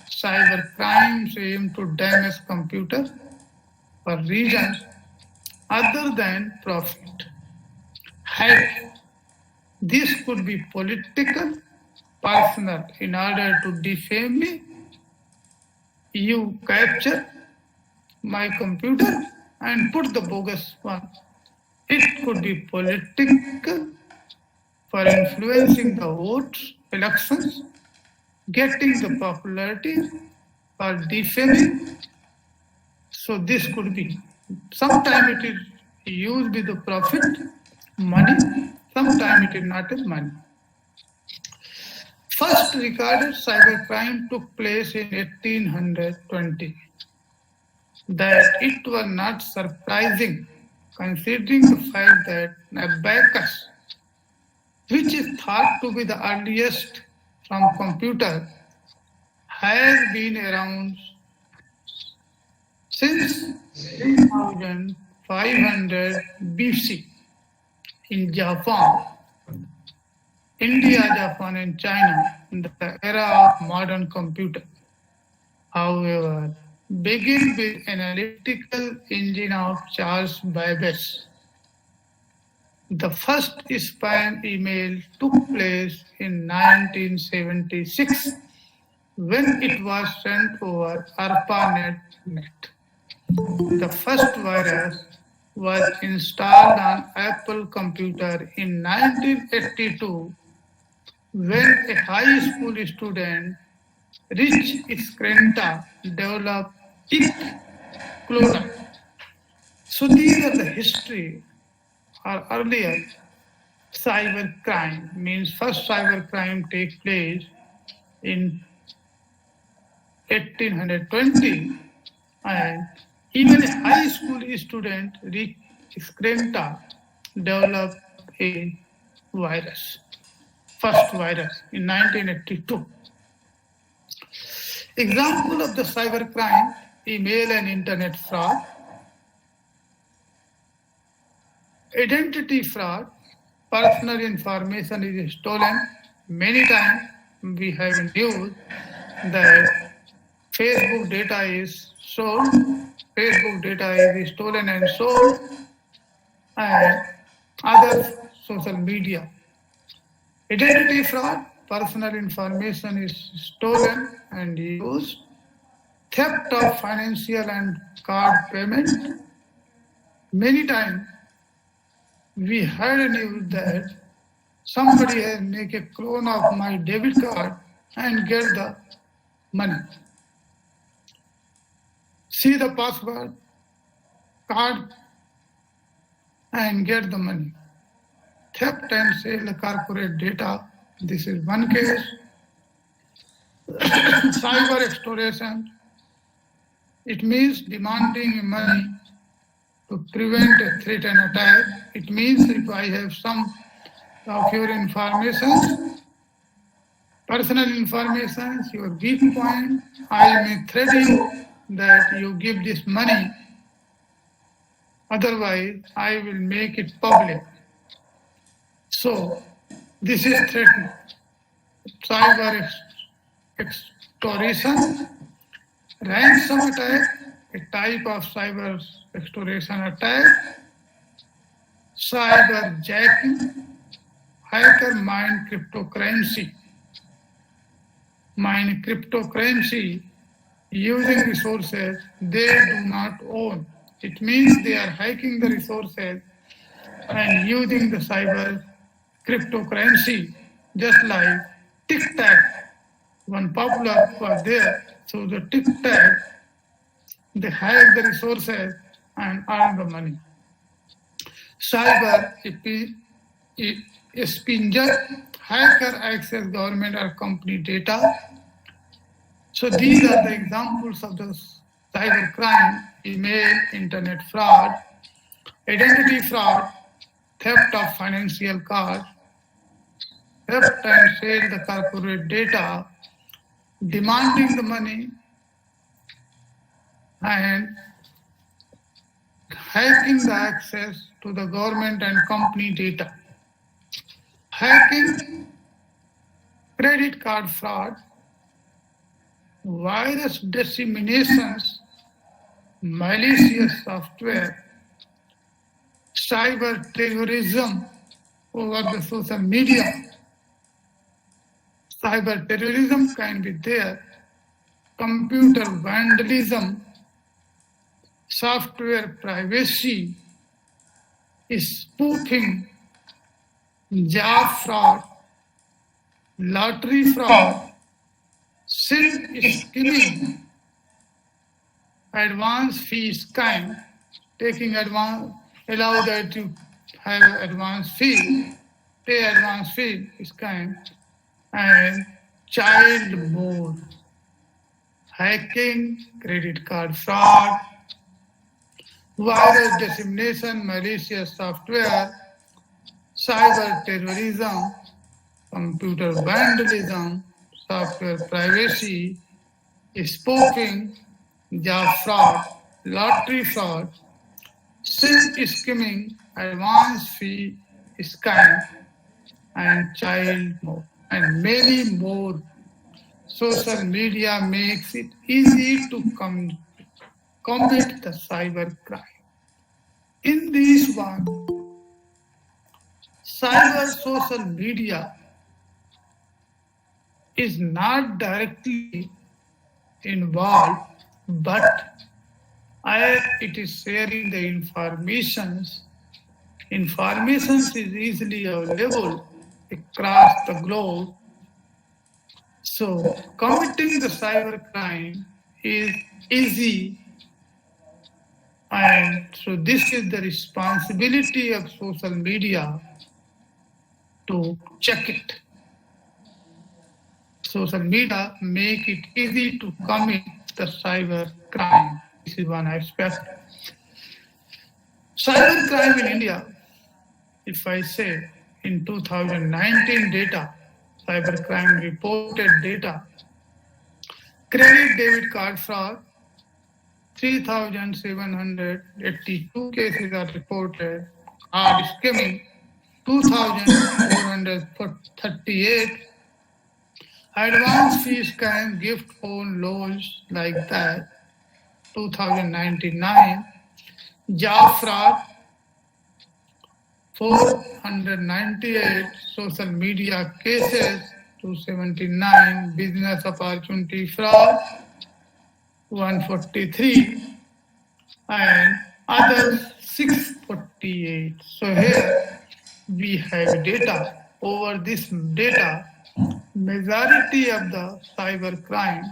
S2: cyber crimes aim to damage computers for reasons other than profit. Hack. This could be political, personal. In order to defame me, you capture my computer and put the bogus one. It could be political, for influencing the votes, elections, getting the popularity, or defaming. So this could be. Sometimes it is used with the profit, money, sometimes it is not as money. First recorded cybercrime took place in 1820. That it was not surprising considering the fact that abacus, which is thought to be the earliest from computer, has been around since 3500 BC in Japan, India, Japan, and China in the era of modern computer. However, begin with analytical engine of Charles Babbage. The first spam email took place in 1976 when it was sent over ARPANET. The first virus was installed on Apple computer in 1982 when a high school student, Rich Skrenta, developed Clona. So these are the history or earlier cyber crime. Means first cyber crime takes place in 1820 and even a high school student, Rich Skrenta, developed a virus. First virus in 1982. Example of the cyber crime, email and internet fraud, identity fraud, personal information is stolen. Many times we have news that Facebook data is sold, Facebook data is stolen and sold, and other social media. Identity fraud, personal information is stolen and used. Theft of financial and card payment. Many times we heard news that somebody has make a clone of my debit card and get the money. See the password, card, and get the money. Theft and sale the corporate data. This is one case. Cyber extortion. It means demanding money to prevent a threat and attack. It means if I have some of your information, personal information, your weak point, I may threaten you that you give this money. Otherwise, I will make it public. So, this is threat. Cyber extortion, ransom attack, a type of cyber extortion attack, cyber jacking, hacker mine cryptocurrency. Mine cryptocurrency using resources they do not own. It means they are hacking the resources and using the cyber cryptocurrency, just like Tic-Tac. One popular was there. So the Tic-Tac, they hack the resources and earn the money. Cyber espionage, hacker access government or company data. So these are the examples of the cyber crime: email, internet fraud, identity fraud, theft of financial cards, theft and sale the corporate data, demanding the money, and hacking the access to the government and company data. Hacking, credit card fraud, virus disseminations, malicious software, cyber terrorism over the social media. Cyber terrorism can be there, computer vandalism, software privacy, spoofing, job fraud, lottery fraud, silk skimming, advance fee scam, taking advance, allow that to have advance fee, pay advance fee scam, and child mode, hacking, credit card fraud, virus dissemination, malicious software, cyber terrorism, computer vandalism, software privacy, spoofing, job fraud, lottery fraud, silk skimming, advance fee scam, and child mode, and many more. Social media makes it easy to commit the cyber crime. In this one, cyber social media is not directly involved, but as it is sharing the information is easily available across the globe. So committing the cybercrime is easy, and so this is the responsibility of social media to check it. Social media make it easy to commit the cyber crime. This is one aspect. Cyber crime in India, if I say in 2019 data, cyber crime reported data, credit debit card fraud, 3,782 cases are reported, card skimming, 2,438, advance fee scam, gift phone loans like that, 2099, job fraud, 498, social media cases, 279, business opportunity fraud, 143, and others 648. So here we have data. Over this data, majority of the cyber crime,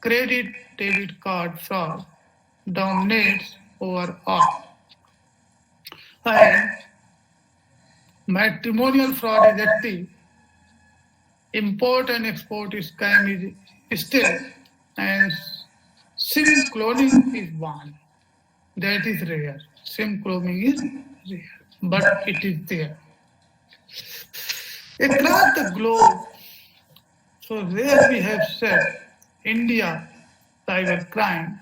S2: credit debit card fraud dominates overall. And matrimonial fraud is active. Import and export scam is still, and SIM cloning is one. That is rare. SIM cloning is rare, but it is there. Across the globe, so there we have said India cyber crime.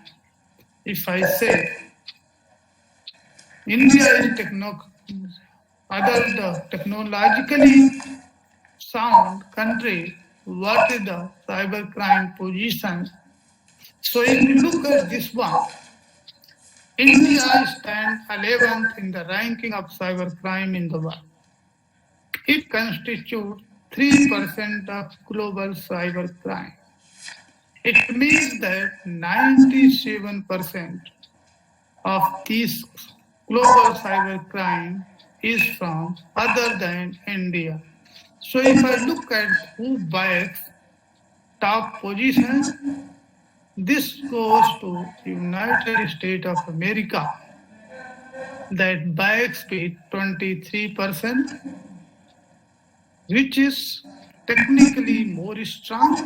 S2: If I say India is technologically sound country, what is the cyber crime position? So if you look at this one, India stands 11th in the ranking of cyber crime in the world. It constitutes 3% of global cyber crime. It means that 97% of this global cyber crime is from other than India. So if I look at who backs top positions, this goes to United States of America that backs with 23%, which is technically more strong.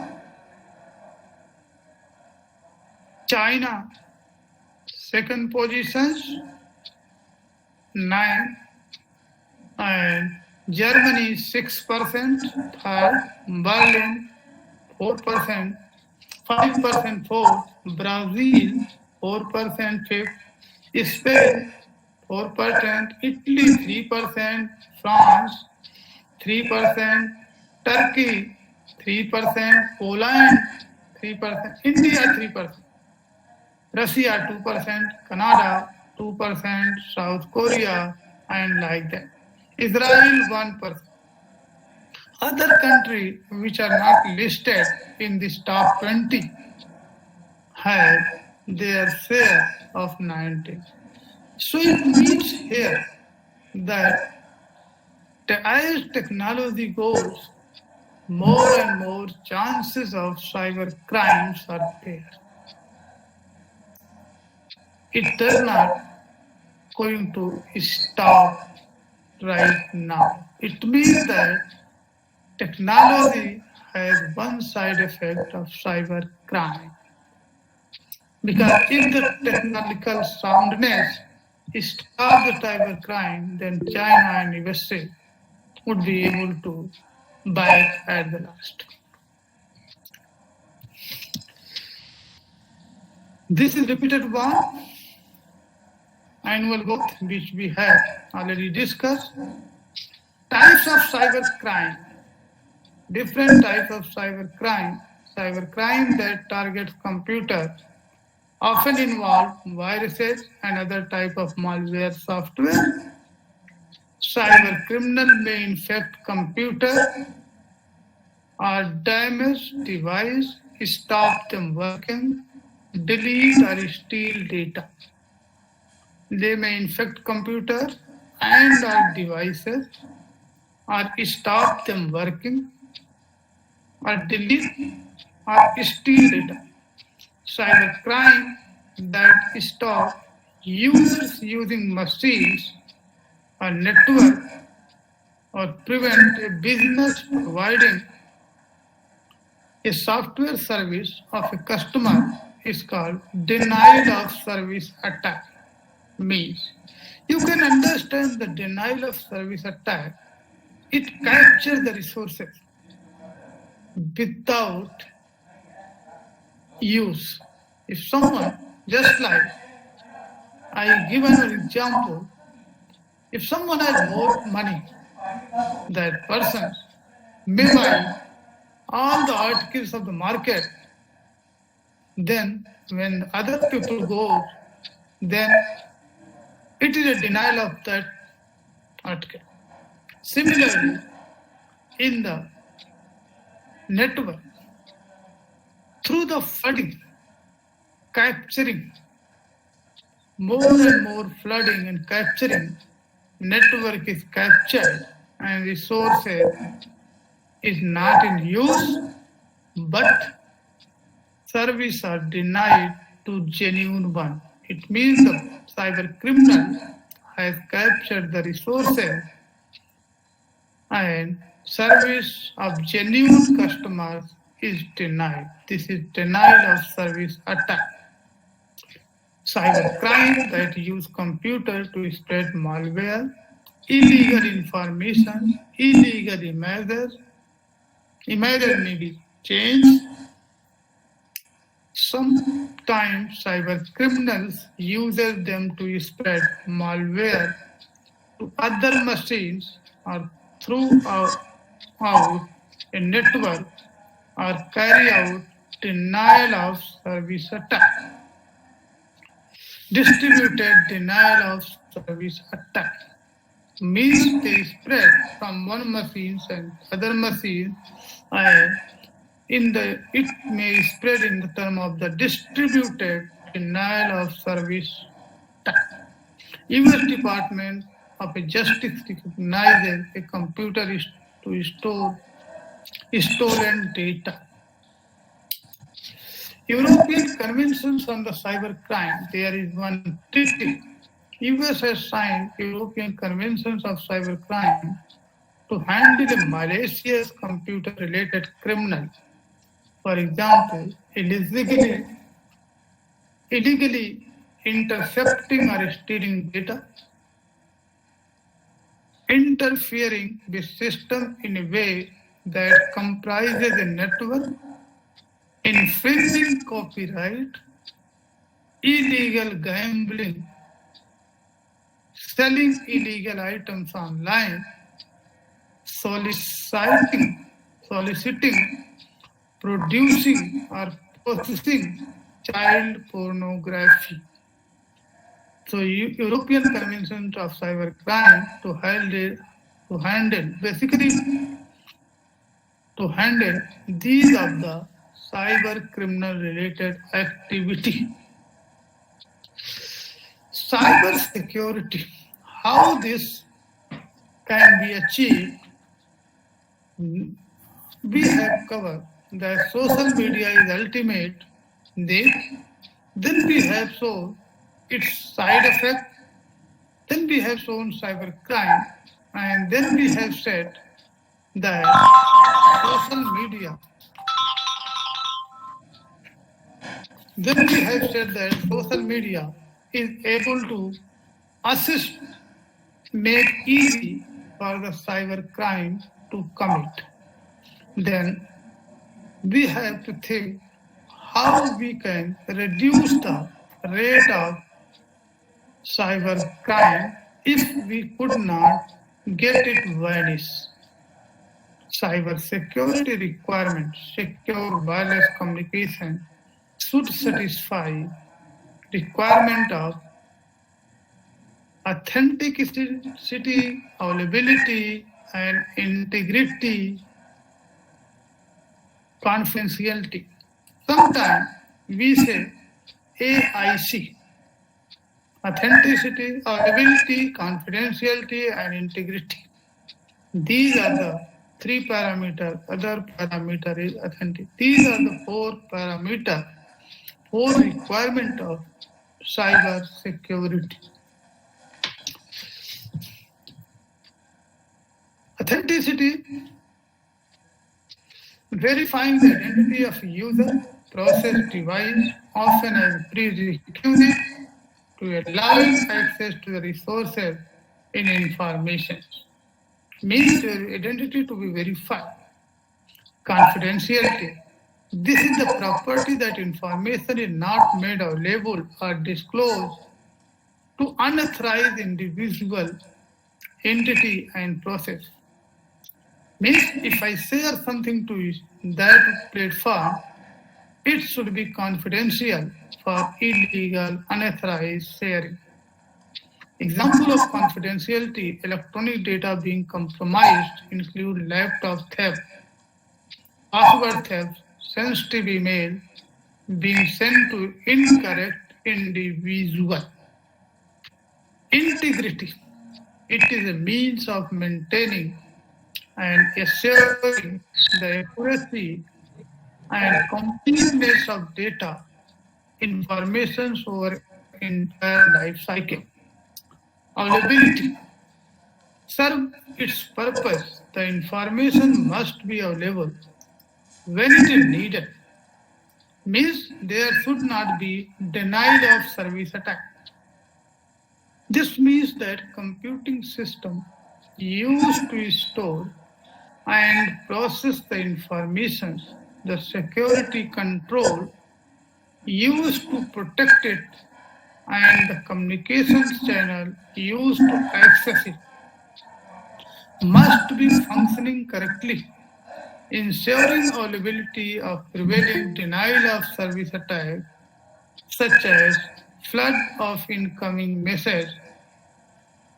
S2: China, second position, 9, and Germany 6%, third, Berlin 4%, 5% fourth, Brazil 4% fifth, Spain 4%, Italy 3%, France 3%, Turkey 3%, Poland 3%, India 3%, Russia 2%, Canada 2%, South Korea, and like that. Israel 1%. Other countries which are not listed in this top 20 have their share of 19. So it means here that as technology goes, more and more chances of cyber crimes are there. It does not going to stop right now. It means that technology has one side effect of cyber crime. Because if the technological soundness stops the cyber crime, then China and USA would be able to bite at the last. This is repeated one annual growth which we have already discussed. Types of cyber crime. Different types of cyber crime. Cyber crime that targets computer often involve viruses and other type of malware software. cyber criminal may infect computer or damage device, stop them working, delete or steal data. They may infect computer and or devices or stop them working or delete or steal data. Cybercrime that stop users using machines or network or prevent a business providing a software service of a customer is called denial of service attack. Means you can understand the denial of service attack. It captures the resources without use. If someone, just like I given an example, if someone has more money, that person may buy all the articles of the market. Then when other people go, then it is a denial of that article. Similarly, in the network, through the flooding, capturing more and more flooding and capturing, network is captured and resources is not in use, but service are denied to genuine one. It means the cyber criminal has captured the resources and service of genuine customers is denied. This is denial of service attack. Cybercrime that use computer to spread malware, illegal information, illegal images may be changed. Sometimes cyber criminals uses them to spread malware to other machines or throughout a network or carry out denial of service attack. Distributed denial of service attack means they spread from one machine and other machine, and it may spread in the term of the distributed denial of service attack. U.S. Department of Justice recognizes a computer is to store stolen data. European Conventions on the Cybercrime, there is one treaty. US has signed European Conventions of Cybercrime to handle a malicious computer-related criminal. For example, illegally intercepting or stealing data, interfering with system in a way that comprises a network, infringing copyright, illegal gambling, selling illegal items online, soliciting, producing or possessing child pornography. So European Convention of Cybercrime to handle these of the cyber criminal related activity. Cyber security, how this can be achieved, we have covered that social media is ultimate, then we have shown its side effect, then we have shown cybercrime, and then we have said that social media is able to assist, make easy for the cybercrime to commit. Then we have to think how we can reduce the rate of cybercrime if we could not get it vanished. Cyber security requirements, secure wireless communication should satisfy requirement of authenticity, availability, and integrity, confidentiality. Sometimes we say AIC, authenticity, availability, confidentiality, and integrity. These are the three parameters. Other parameter is authentic. These are the four parameters, four requirement of cyber security. Authenticity, verifying the identity of user, process, device, often as prerequisite to allowing access to the resources in information. Means your identity to be verified. Confidentiality. This is the property that information is not made available or disclosed to unauthorized individual, entity, and process. Means if I share something to that platform, it should be confidential for illegal, unauthorized sharing. Example of confidentiality, electronic data being compromised include laptop theft, password theft, sensitive email being sent to incorrect individual. Integrity, it is a means of maintaining and assuring the accuracy and completeness of data, information over entire life cycle. Availability, serve its purpose. The information must be available when it is needed. Means there should not be denial of service attack. This means that computing system used to store and process the information, the security control used to protect it, and the communications channel used to access it must be functioning correctly, ensuring availability of preventing denial of service attack, such as flood of incoming message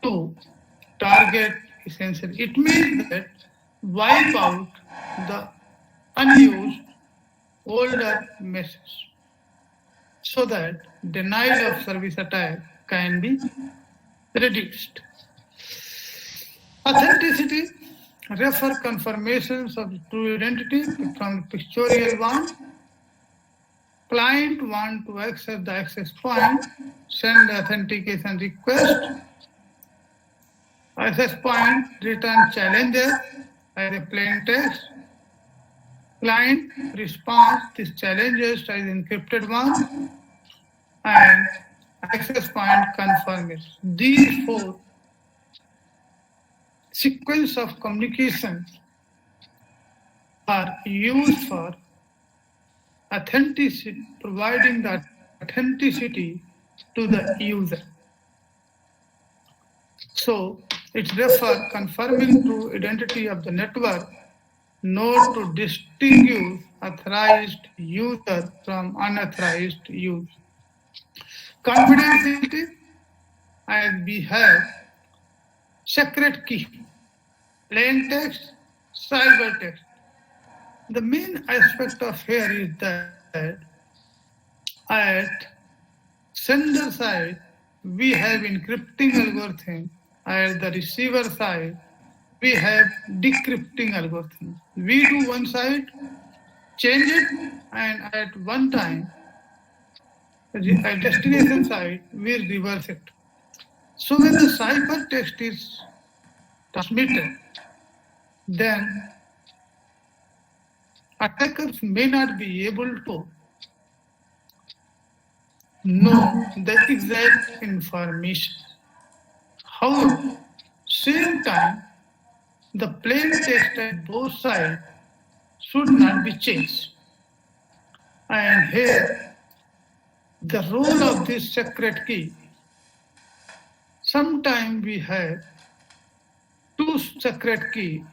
S2: to target essentially. It means that wipe out the unused older message so that denial of service attack can be reduced. Authenticity, refer confirmations of true identity from pictorial one. Client want to access the access point, send the authentication request. Access point return challenges as a plain text. Client responds these challenges as encrypted one, and access point confirm it. These four sequence of communications are used for authenticity, providing the authenticity to the user. So it refers confirming true identity of the network, node to distinguish authorized user from unauthorized user. Confidentiality, and we have secret key, plain text, cyber text. The main aspect of here is that at sender side, we have encrypting algorithm. At the receiver side, we have decrypting algorithm. We do one side, change it, and at one time, at destination side, we reverse it. So when the ciphertext is transmitted, then attackers may not be able to know the exact information. However, same time, the plain text at both sides should not be changed. And here, the role of this secret key, sometimes we have two secret keys,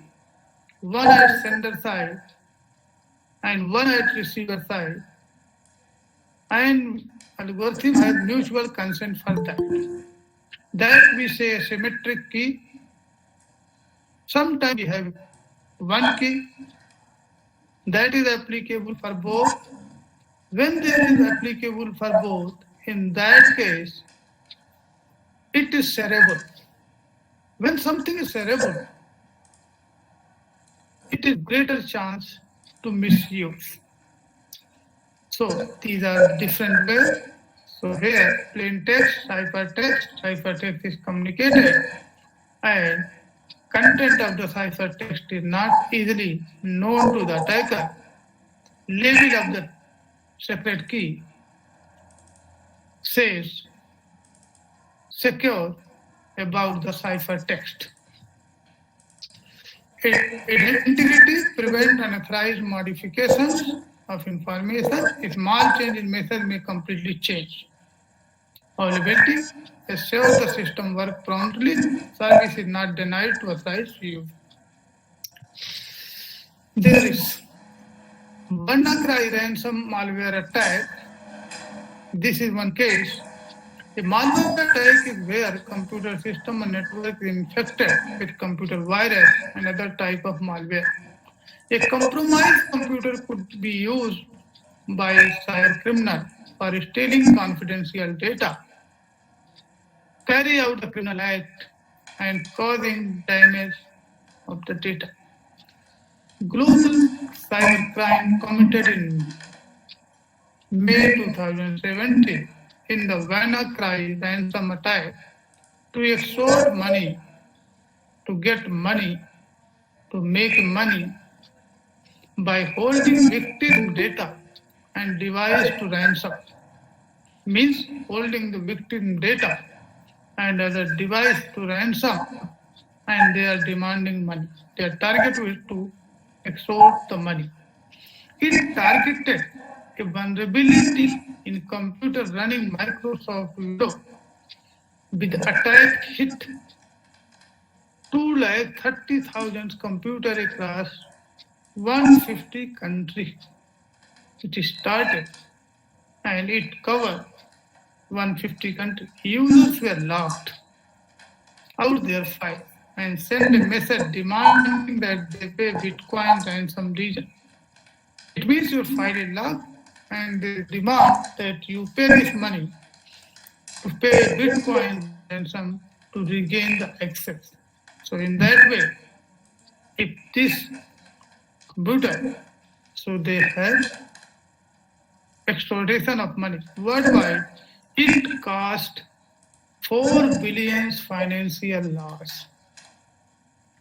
S2: one at sender side and one at receiver side, and algorithm has mutual consent for that. That we say a symmetric key. Sometimes we have one key that is applicable for both. When there is applicable for both, in that case, it is shareable. When something is shareable, it is greater chance to misuse. So these are different ways. So here, plain text, ciphertext is communicated, and content of the ciphertext is not easily known to the attacker. Label of the secret key says secure about the ciphertext. Integrity prevents unauthorized modifications of information. A small change in method may completely change. Availability assures the system work promptly. Service is not denied to authorized use. There is WannaCry ransom malware attack. This is one case. A malware attack is where computer system or network is infected with computer virus and other type of malware. A compromised computer could be used by cyber criminal for stealing confidential data, carry out the criminal act, and causing damage of the data. Global cybercrime committed in May 2017 in the WannaCry ransom attack to extort money, to get money, to make money by holding victim data and device to ransom. Means holding the victim data and other device to ransom, and they are demanding money. Their target was to extort the money. It targeted a vulnerability in computer running Microsoft Windows. With attack hit 230,000 computers across 150 countries. It started and it covered 150 countries. Users were locked out their files and sent a message demanding that they pay Bitcoin ransom region. It means your file is locked and they demand that you pay this money to pay Bitcoin ransom to regain the access. So in that way, if this computer, so they have extortion of money. Worldwide, it cost 4 billion financial loss.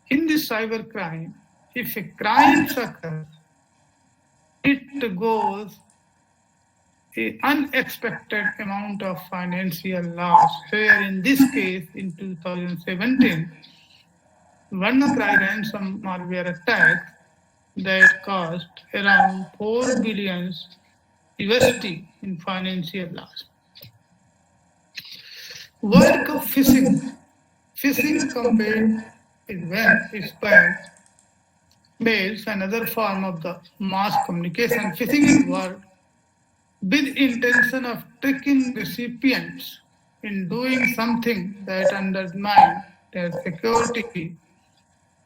S2: In this cybercrime, if a crime occurs, it goes an unexpected amount of financial loss. Here in this case, in 2017, WannaCry ransom malware attack that cost around 4 billion USD in financial loss. Work of phishing. Phishing campaign is when spam, mails, another form of the mass communication. Phishing is work with intention of tricking recipients in doing something that undermines their security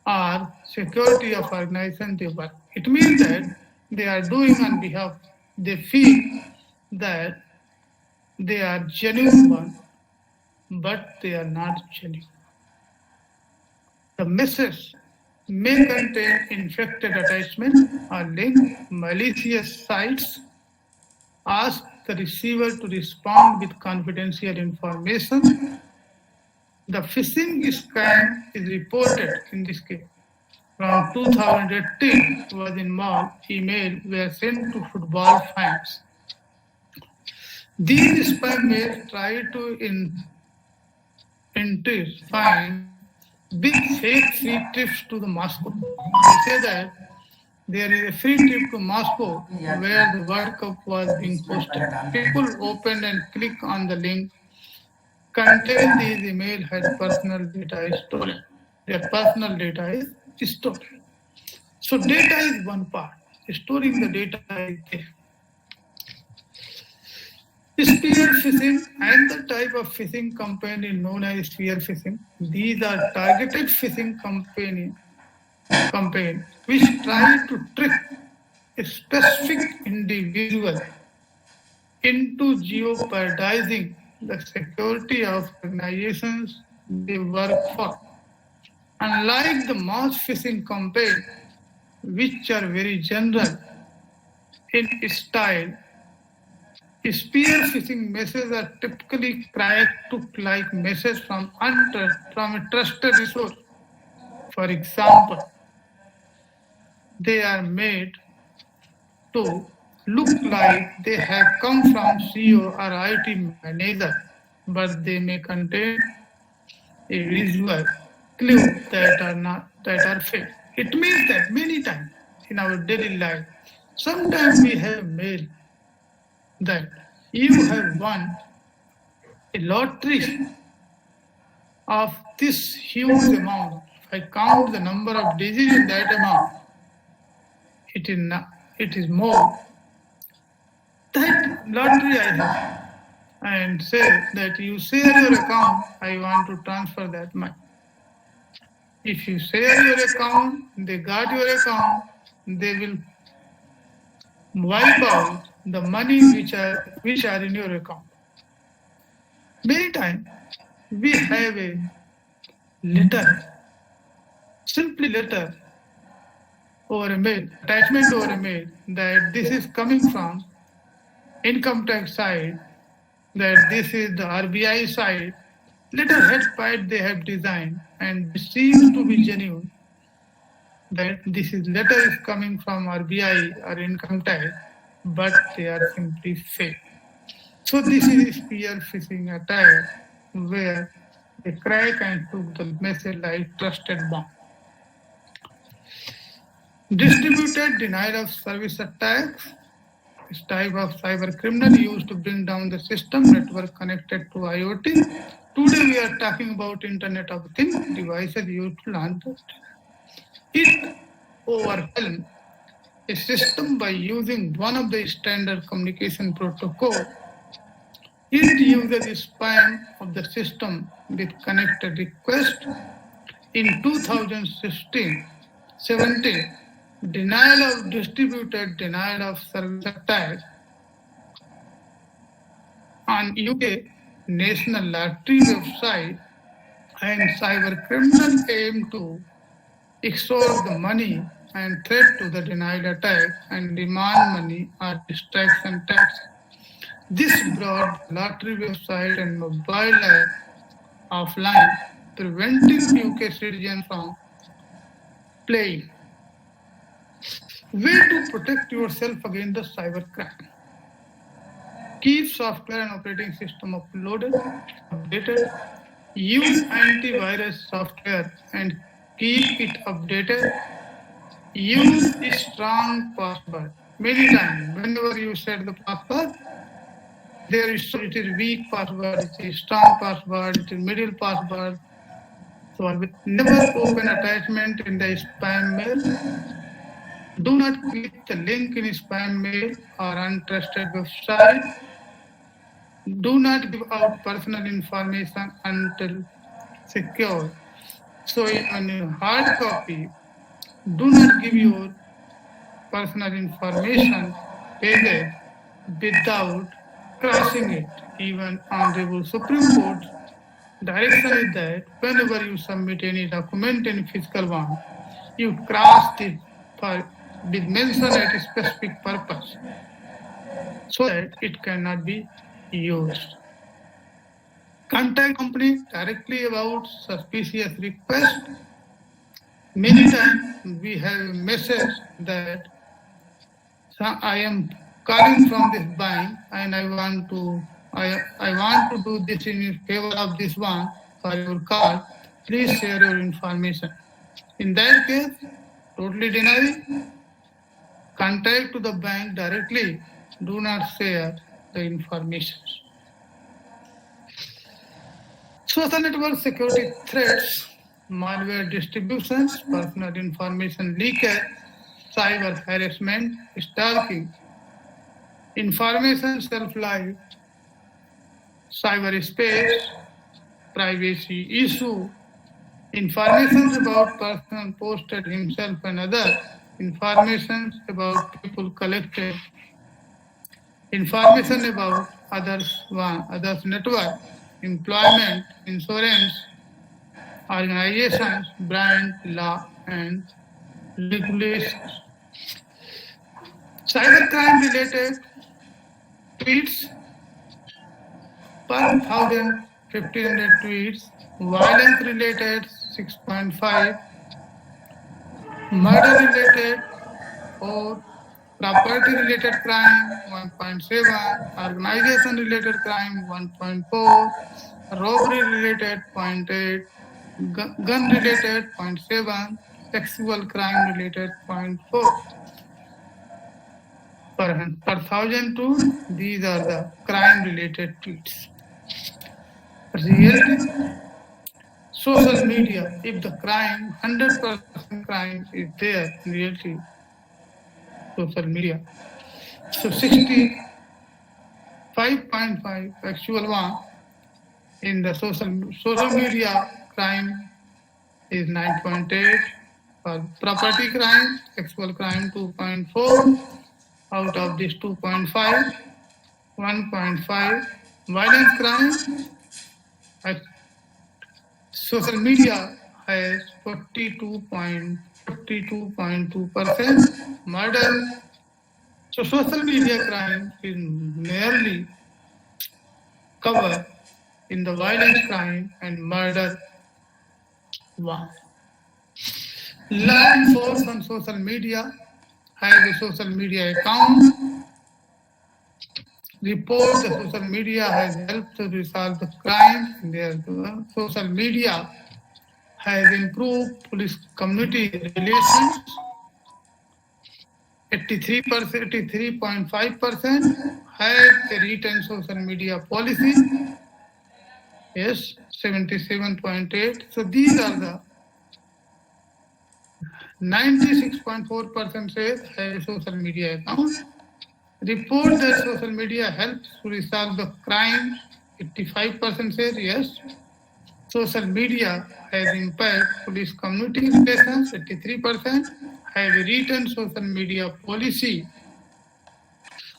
S2: or security of organization they work. It means that they are doing on behalf, they feel that they are genuine one, but they are not genuine. The message may contain infected attachment or link, malicious sites, ask the receiver to respond with confidential information. The phishing scam is reported in this case. Around 2018 was involved, email were sent to football fans. These spam mails try to entice fans with fake free trips to the Moscow. They say that there is a free trip to Moscow where the World Cup was being posted. People opened and clicked on the link. Contain these email had personal data is stolen. Their personal data is stolen. So data is one part. Storing the data is there. Spear phishing and the type of phishing campaign is known as spear phishing. These are targeted phishing campaign which try to trick a specific individual into jeopardizing the security of organizations they work for. Unlike the mass phishing campaign, which are very general in style, spear phishing messages are typically crypto-like messages from a trusted resource. For example, they are made to look like they have come from CEO or IT manager, but they may contain a visual clue that are fake. It means that many times in our daily life, sometimes we have mail that you have won a lottery of this huge amount. If I count the number of digits in that amount, it is more. That lottery I have, and say that you share your account, I want to transfer that money. If you share your account, they got your account, they will wipe out the money which are in your account. Many times we have a letter, simply letter over a mail, attachment over a mail, that this is coming from income tax side, that this is the RBI side. Letterhead part they have designed and it seems to be genuine, that this letter is coming from RBI or income tax, but they are simply fake. So this is spear phishing attack where they crack and took the message like trusted bomb. Distributed denial of service attacks. This type of cyber criminal used to bring down the system network connected to IoT. Today we are talking about Internet of Things devices used to launch the it overwhelmed a system by using one of the standard communication protocol. It uses spam of the system with connected request. In 2016-17, distributed denial of service attack on UK National Lottery website, and cyber criminals aim to extort the money and threat to the denial attack and demand money or distraction tax. This brought the lottery website and mobile app offline, preventing UK citizens from playing. Way to protect yourself against the cybercrime. Keep software and operating system updated. Use antivirus software and keep it updated. Use a strong password. Many times, whenever you set the password, it is weak password, it is strong password, it is middle password. So I will never open attachment in the spam mail. Do not click the link in spam mail or untrusted website. Do not give out personal information until secure. So in a hard copy, do not give your personal information pages without crossing it. Even Honorable Supreme Court direction is that whenever you submit any document in physical one, you cross it with mention at a specific purpose so that it cannot be used. Contact company directly about suspicious request. Many times we have a message that I am calling from this bank and I want to do this in favor of this one for your call. Please share your information. In that case, totally deny it. Contact to the bank directly. Do not share the information. Social network security threats, malware distributions, personal information leakage, cyber harassment, stalking, information self-life, cyberspace, privacy issue, information about person posted himself and others, information about people collected, information about others network, employment, insurance, organizations, brand, law, and regulations. Cybercrime related tweets per 1,500 tweets, violence related 6.5, murder related or property related crime 1.7, organization related crime 1.4, robbery related 0.8, gun related 0.7, sexual crime related 0.4. Per 1,000 tweets, these are the crime related tweets. Reality, social media, if the crime, 100% crime is there in reality, social media. So 65.5 actual one in the social media crime is 9.8, for property crime, sexual crime 2.4, out of this 2.5, 1.5, violence crime, social media has 42.2%, murder. So social media crime is merely covered in the violence crime and murder one. Law enforcement on social media have a social media account. Report the social media has helped to resolve the crime. Therefore, social media has improved police community relations. 83.5% have a written social media policy. Yes, 77.8. So these are the 96.4% says have a social media account. Report that social media helps to resolve the crime. 85% says yes. Social media has impaired police community relations. 83% have a written social media policy.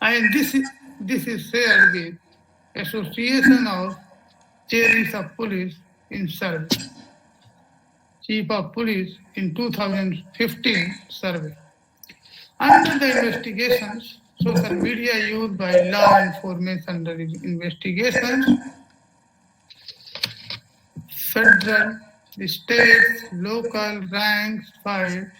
S2: And this is shared with Association of Chiefs of Police in survey. Chief of Police in 2015 survey. Under the investigations, social media used by law enforcement under investigations, federal, states, local, ranks, filed.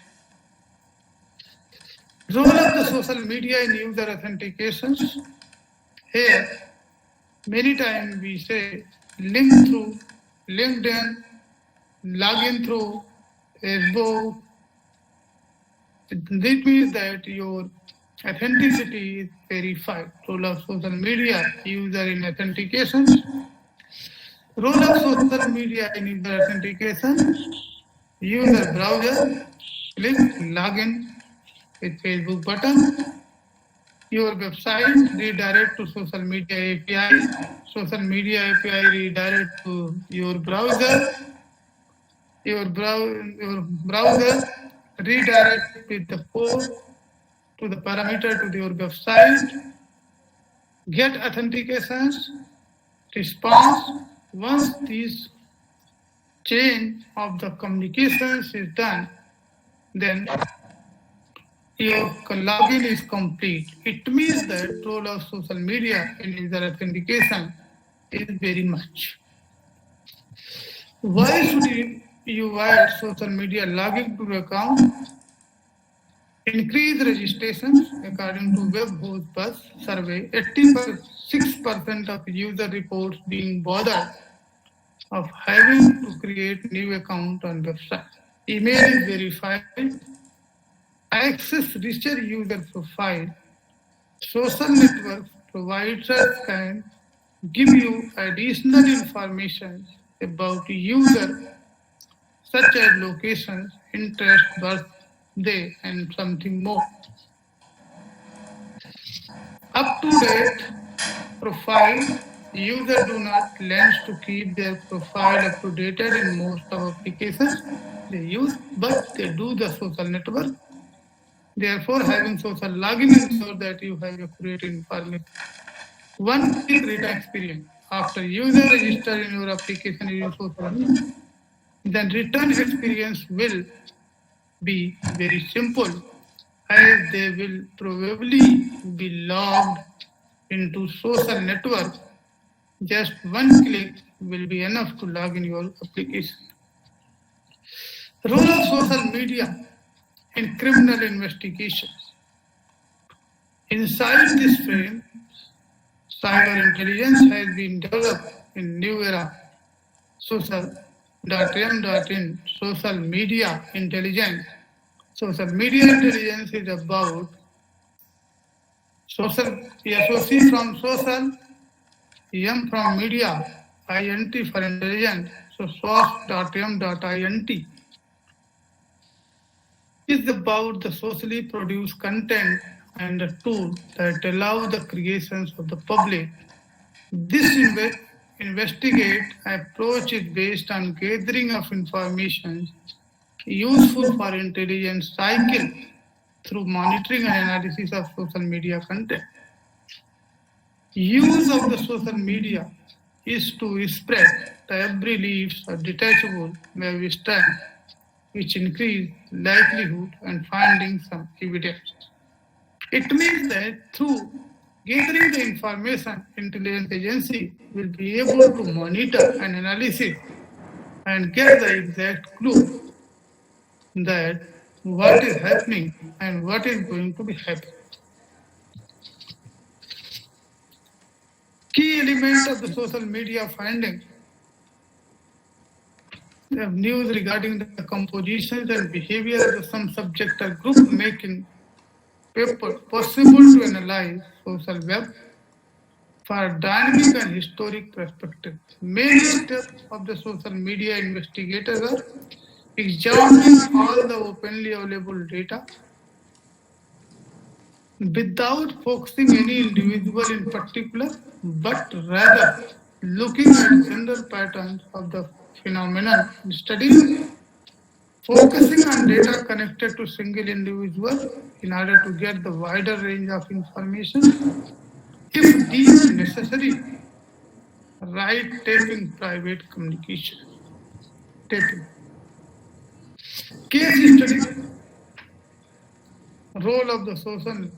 S2: Role of the social media in user authentications. Here, many times we say link through LinkedIn, login through Facebook. This means that your authenticity is verified. Role of social media user in authentication. Role of social media in user authentication. User browser, click login with Facebook button. Your website redirect to social media API. Social media API redirect to your browser. Your browser redirect with the code to the parameter to your website. Get authentications, response. Once this chain of the communications is done, then your login is complete. It means that role of social media in user authentication is very much. Why should you add social media login to your account? Increase registrations. According to WebHostBuzz survey, 86% of user reports being bothered of having to create new account on website. Email is verified. Access richer user profile. Social networks providers can give you additional information about user, such as locations, interest, birthday, and something more. Up-to-date profile, users do not lend to keep their profile up to date in most of applications they use, but they do the social network. Therefore, having social login ensures that you have accurate information. One quick return experience. After user register in your application using social media, then return experience will be very simple, as they will probably be logged into social network. Just one click will be enough to log in your application. Role of social media in criminal investigations. Inside this frame, cyber intelligence has been developed in new era. Social.m.in, social media intelligence. Social media intelligence is about social, SOC from social, M from media, INT for intelligence. So source.m.int is about the socially produced content and the tool that allow the creations of the public. This investigate approach is based on gathering of information useful for intelligence cycle through monitoring and analysis of social media content. Use of the social media is to spread the every leaves are detachable wave strand, which increase likelihood and finding some evidence. It means that through gathering the information, intelligence agency will be able to monitor and analyze it and get the exact clue that what is happening and what is going to be happening. Key element of the social media finding. We have news regarding the compositions and behavior of some subject or group making paper possible to analyze social web for dynamic and historic perspective. Main steps of the social media investigators are examining all the openly available data without focusing any individual in particular, but rather looking at general patterns of the phenomenon. Studying, focusing on data connected to single individual in order to get the wider range of information. If deemed necessary, right taping private communication. Taping. Case study. Role of the social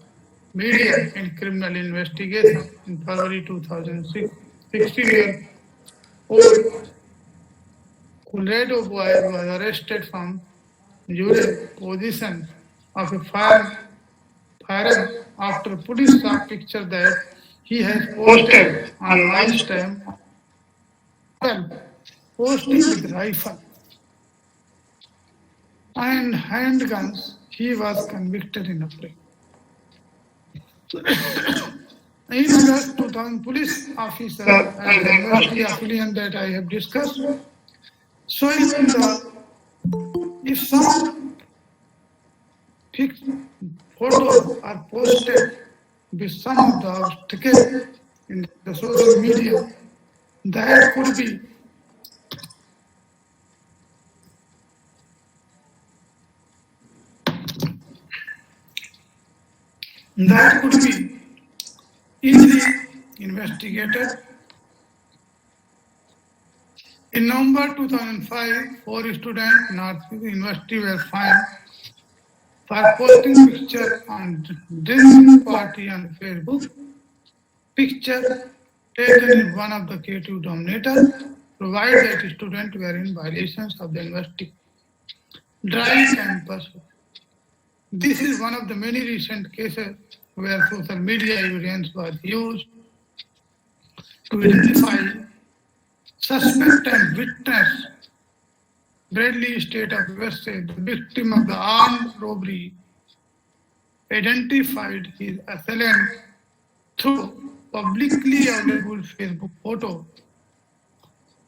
S2: media in criminal investigation. In February 2006, 16-year-old Colorado boy was arrested from jury position of a firearm after police saw picture that he has posted on Instagram, posting with rifle and handguns. He was convicted in April. In August 2000, police officer and the university affiliate that I have discussed, showing if some photos are posted with some of the obstacles in the social media, that could be easily investigated. In November 2005, 4 students in Northfield University were fined for posting picture on drinking party on Facebook. Picture taken in one of the K2 dominators provide that students were in violations of the university dry campus. This is one of the many recent cases where social media evidence was used to identify suspect and witness. Bradley State of USA, the victim of the armed robbery, identified his assailant through publicly available Facebook photo.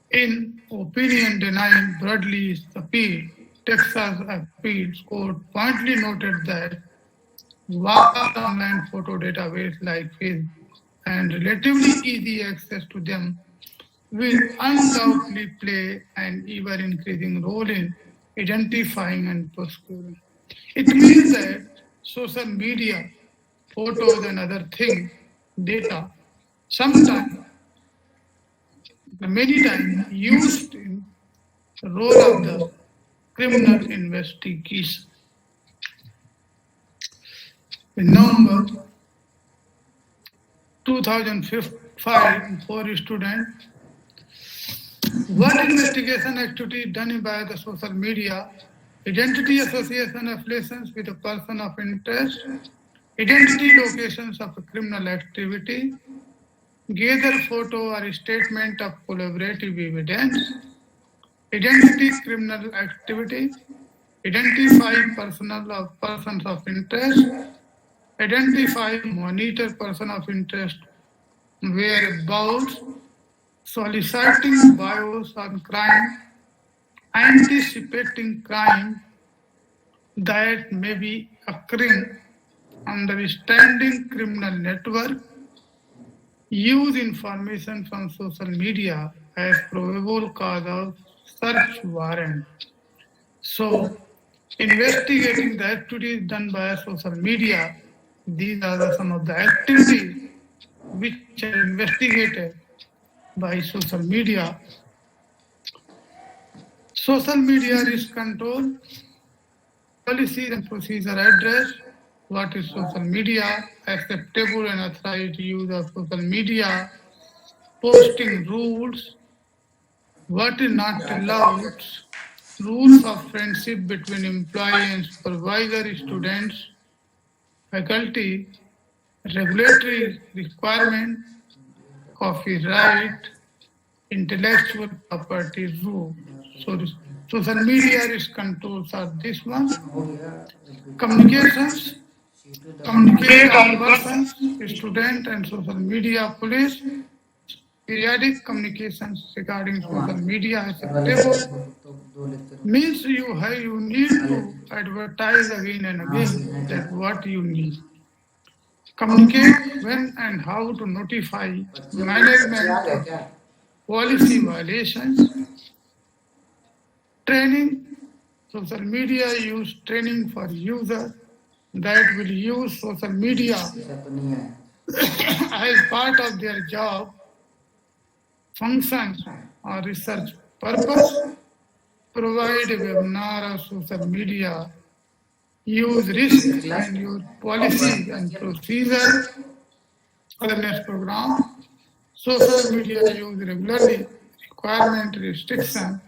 S2: In opinion denying Bradley's appeal, Texas Appeals Court pointedly noted that vast online photo database like Facebook and relatively easy access to them will undoubtedly play an ever increasing role in identifying and prosecuting. It means that social media, photos and other things, data, sometimes, many times used in the role of the criminal investigation. In November 2005, four students, what investigation activity done by the social media, identity association affiliations with a person of interest, identity locations of a criminal activity, gather photo or statement of collaborative evidence, identity criminal activity, identify persons of interest, identify monitor person of interest, whereabouts, soliciting bios on crime, anticipating crime that may be occurring, understanding criminal network, use information from social media as probable cause of search warrant. So, investigating the activities done by social media, these are some of the activities which are investigated by social media. Social media risk control, policies and procedure address, what is social media, acceptable and authorized use of social media, posting rules, what is not allowed, rules of friendship between employee and supervisor, students, faculty, regulatory requirement, copyright, intellectual property rule. So social media risk controls are this one. Communications, communicate on persons, student and social media police, periodic communications regarding social media acceptable, means you need to advertise again and again that what you need. Communicate when and how to notify management of policy violations. Training, social media use training for users that will use social media as part of their job, function or research purpose. Provide a webinar or social media, use risk and use policy and procedure, awareness program, social media use regularly, requirement restriction,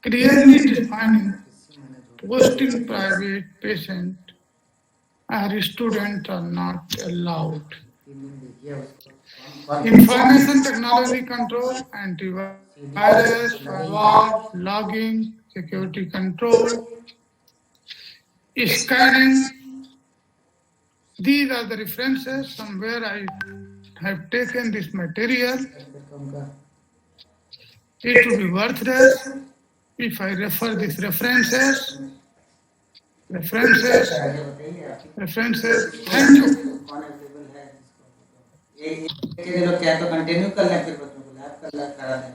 S2: clearly defining posting private patient or student are not allowed. Information technology control, antivirus, firewall, logging, security control, scanning. These are the references from where I have taken this material. It will be worthless if I refer these references. References. Thank you.
S3: ये लोग क्या तो continue कर लें फिर बच्चों को lab कर लैब करा दें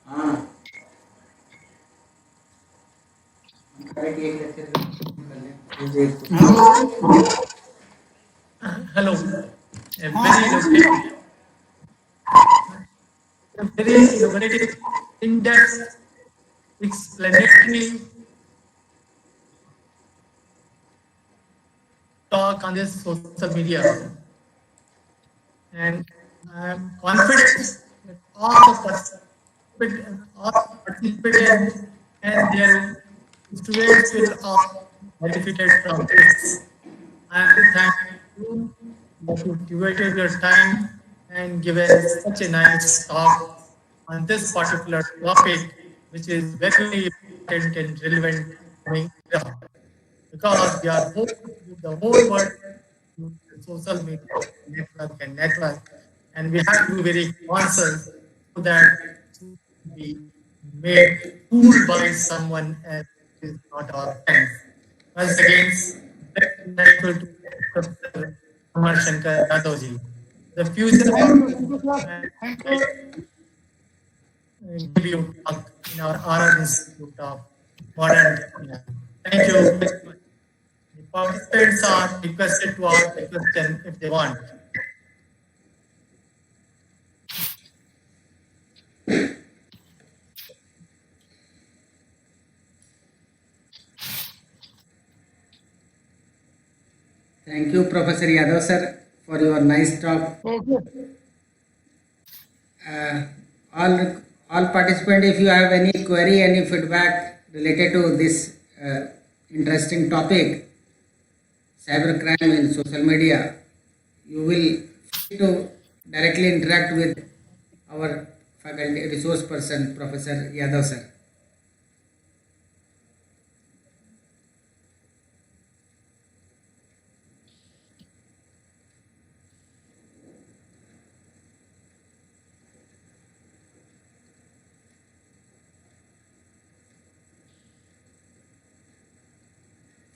S3: हाँ करेक्ट एक लेक्चर कर लें
S5: Hello. A very innovative, in-depth, explanatory talk on this social media. And I am confident that all the participants and their students will all benefited from this. I am thanking you that you devoted your time and given such a nice talk on this particular topic, which is very important and relevant coming up. Because we are the whole world to the social media network, and we have to be very conscious so that to be made fool by someone else is not our friend. Once again, very grateful to Professor Kumar Shankar Yadav ji. The future
S2: Thank you.
S5: give you talk in our honor institute of modern technology. Thank you very much. The participants are requested to ask a question if they want.
S3: Thank you, Professor Yadav sir, for your nice talk.
S2: Okay.
S3: Uh, all participants, if you have any query, any feedback related to this interesting topic, cybercrime in social media, you will free to directly interact with our faculty resource person, Professor Yadav sir.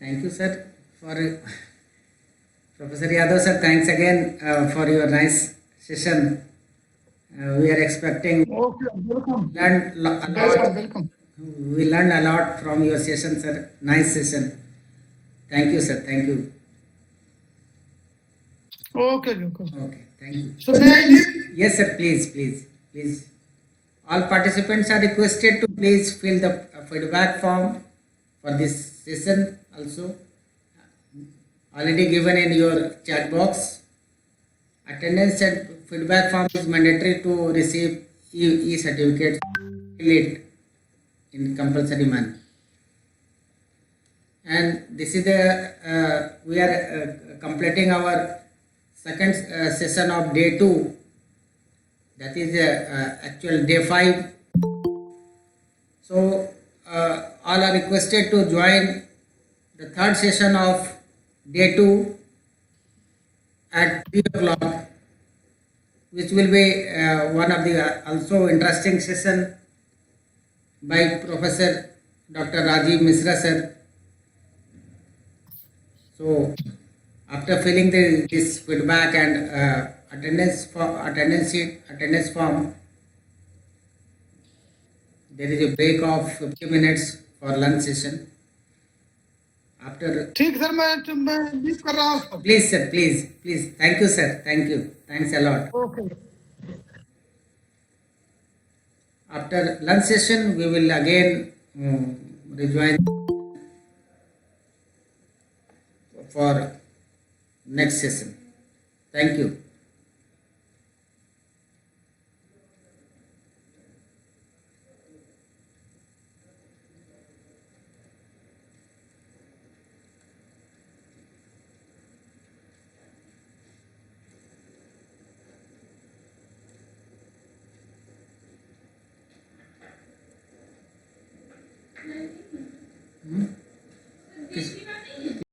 S3: Thank you, sir, for Professor Yadav sir. Thanks again for your nice session. We are expecting
S2: Okay. Welcome.
S3: learn a
S2: Welcome.
S3: lot.
S2: Welcome.
S3: We learned a lot from your session, sir. Nice session. Thank you, sir. Thank you.
S2: Okay. Okay.
S3: Okay. Thank you.
S2: So may I leave?
S3: Yes, sir. Please. All participants are requested to please fill the feedback form for this session also. Already given in your chat box. Attendance and feedback form is mandatory to receive e-certificate. Fill it in compulsory manner. And this is the we are completing our second session of day 2. That is actual day 5. So all are requested to join the third session of day 2 at 3 o'clock, which will be one of the also interesting session by Professor Dr. Rajiv Misra sir. So after filling this feedback and attendance form, there is a break of 50 minutes for lunch session. After
S2: ठीक sir मैं leave कर रहा हूँ.
S3: please sir, please. Thank you sir. Thank you. Thanks a lot.
S2: Okay.
S3: After lunch session, we will again rejoin for next session. Thank you.
S4: नहीं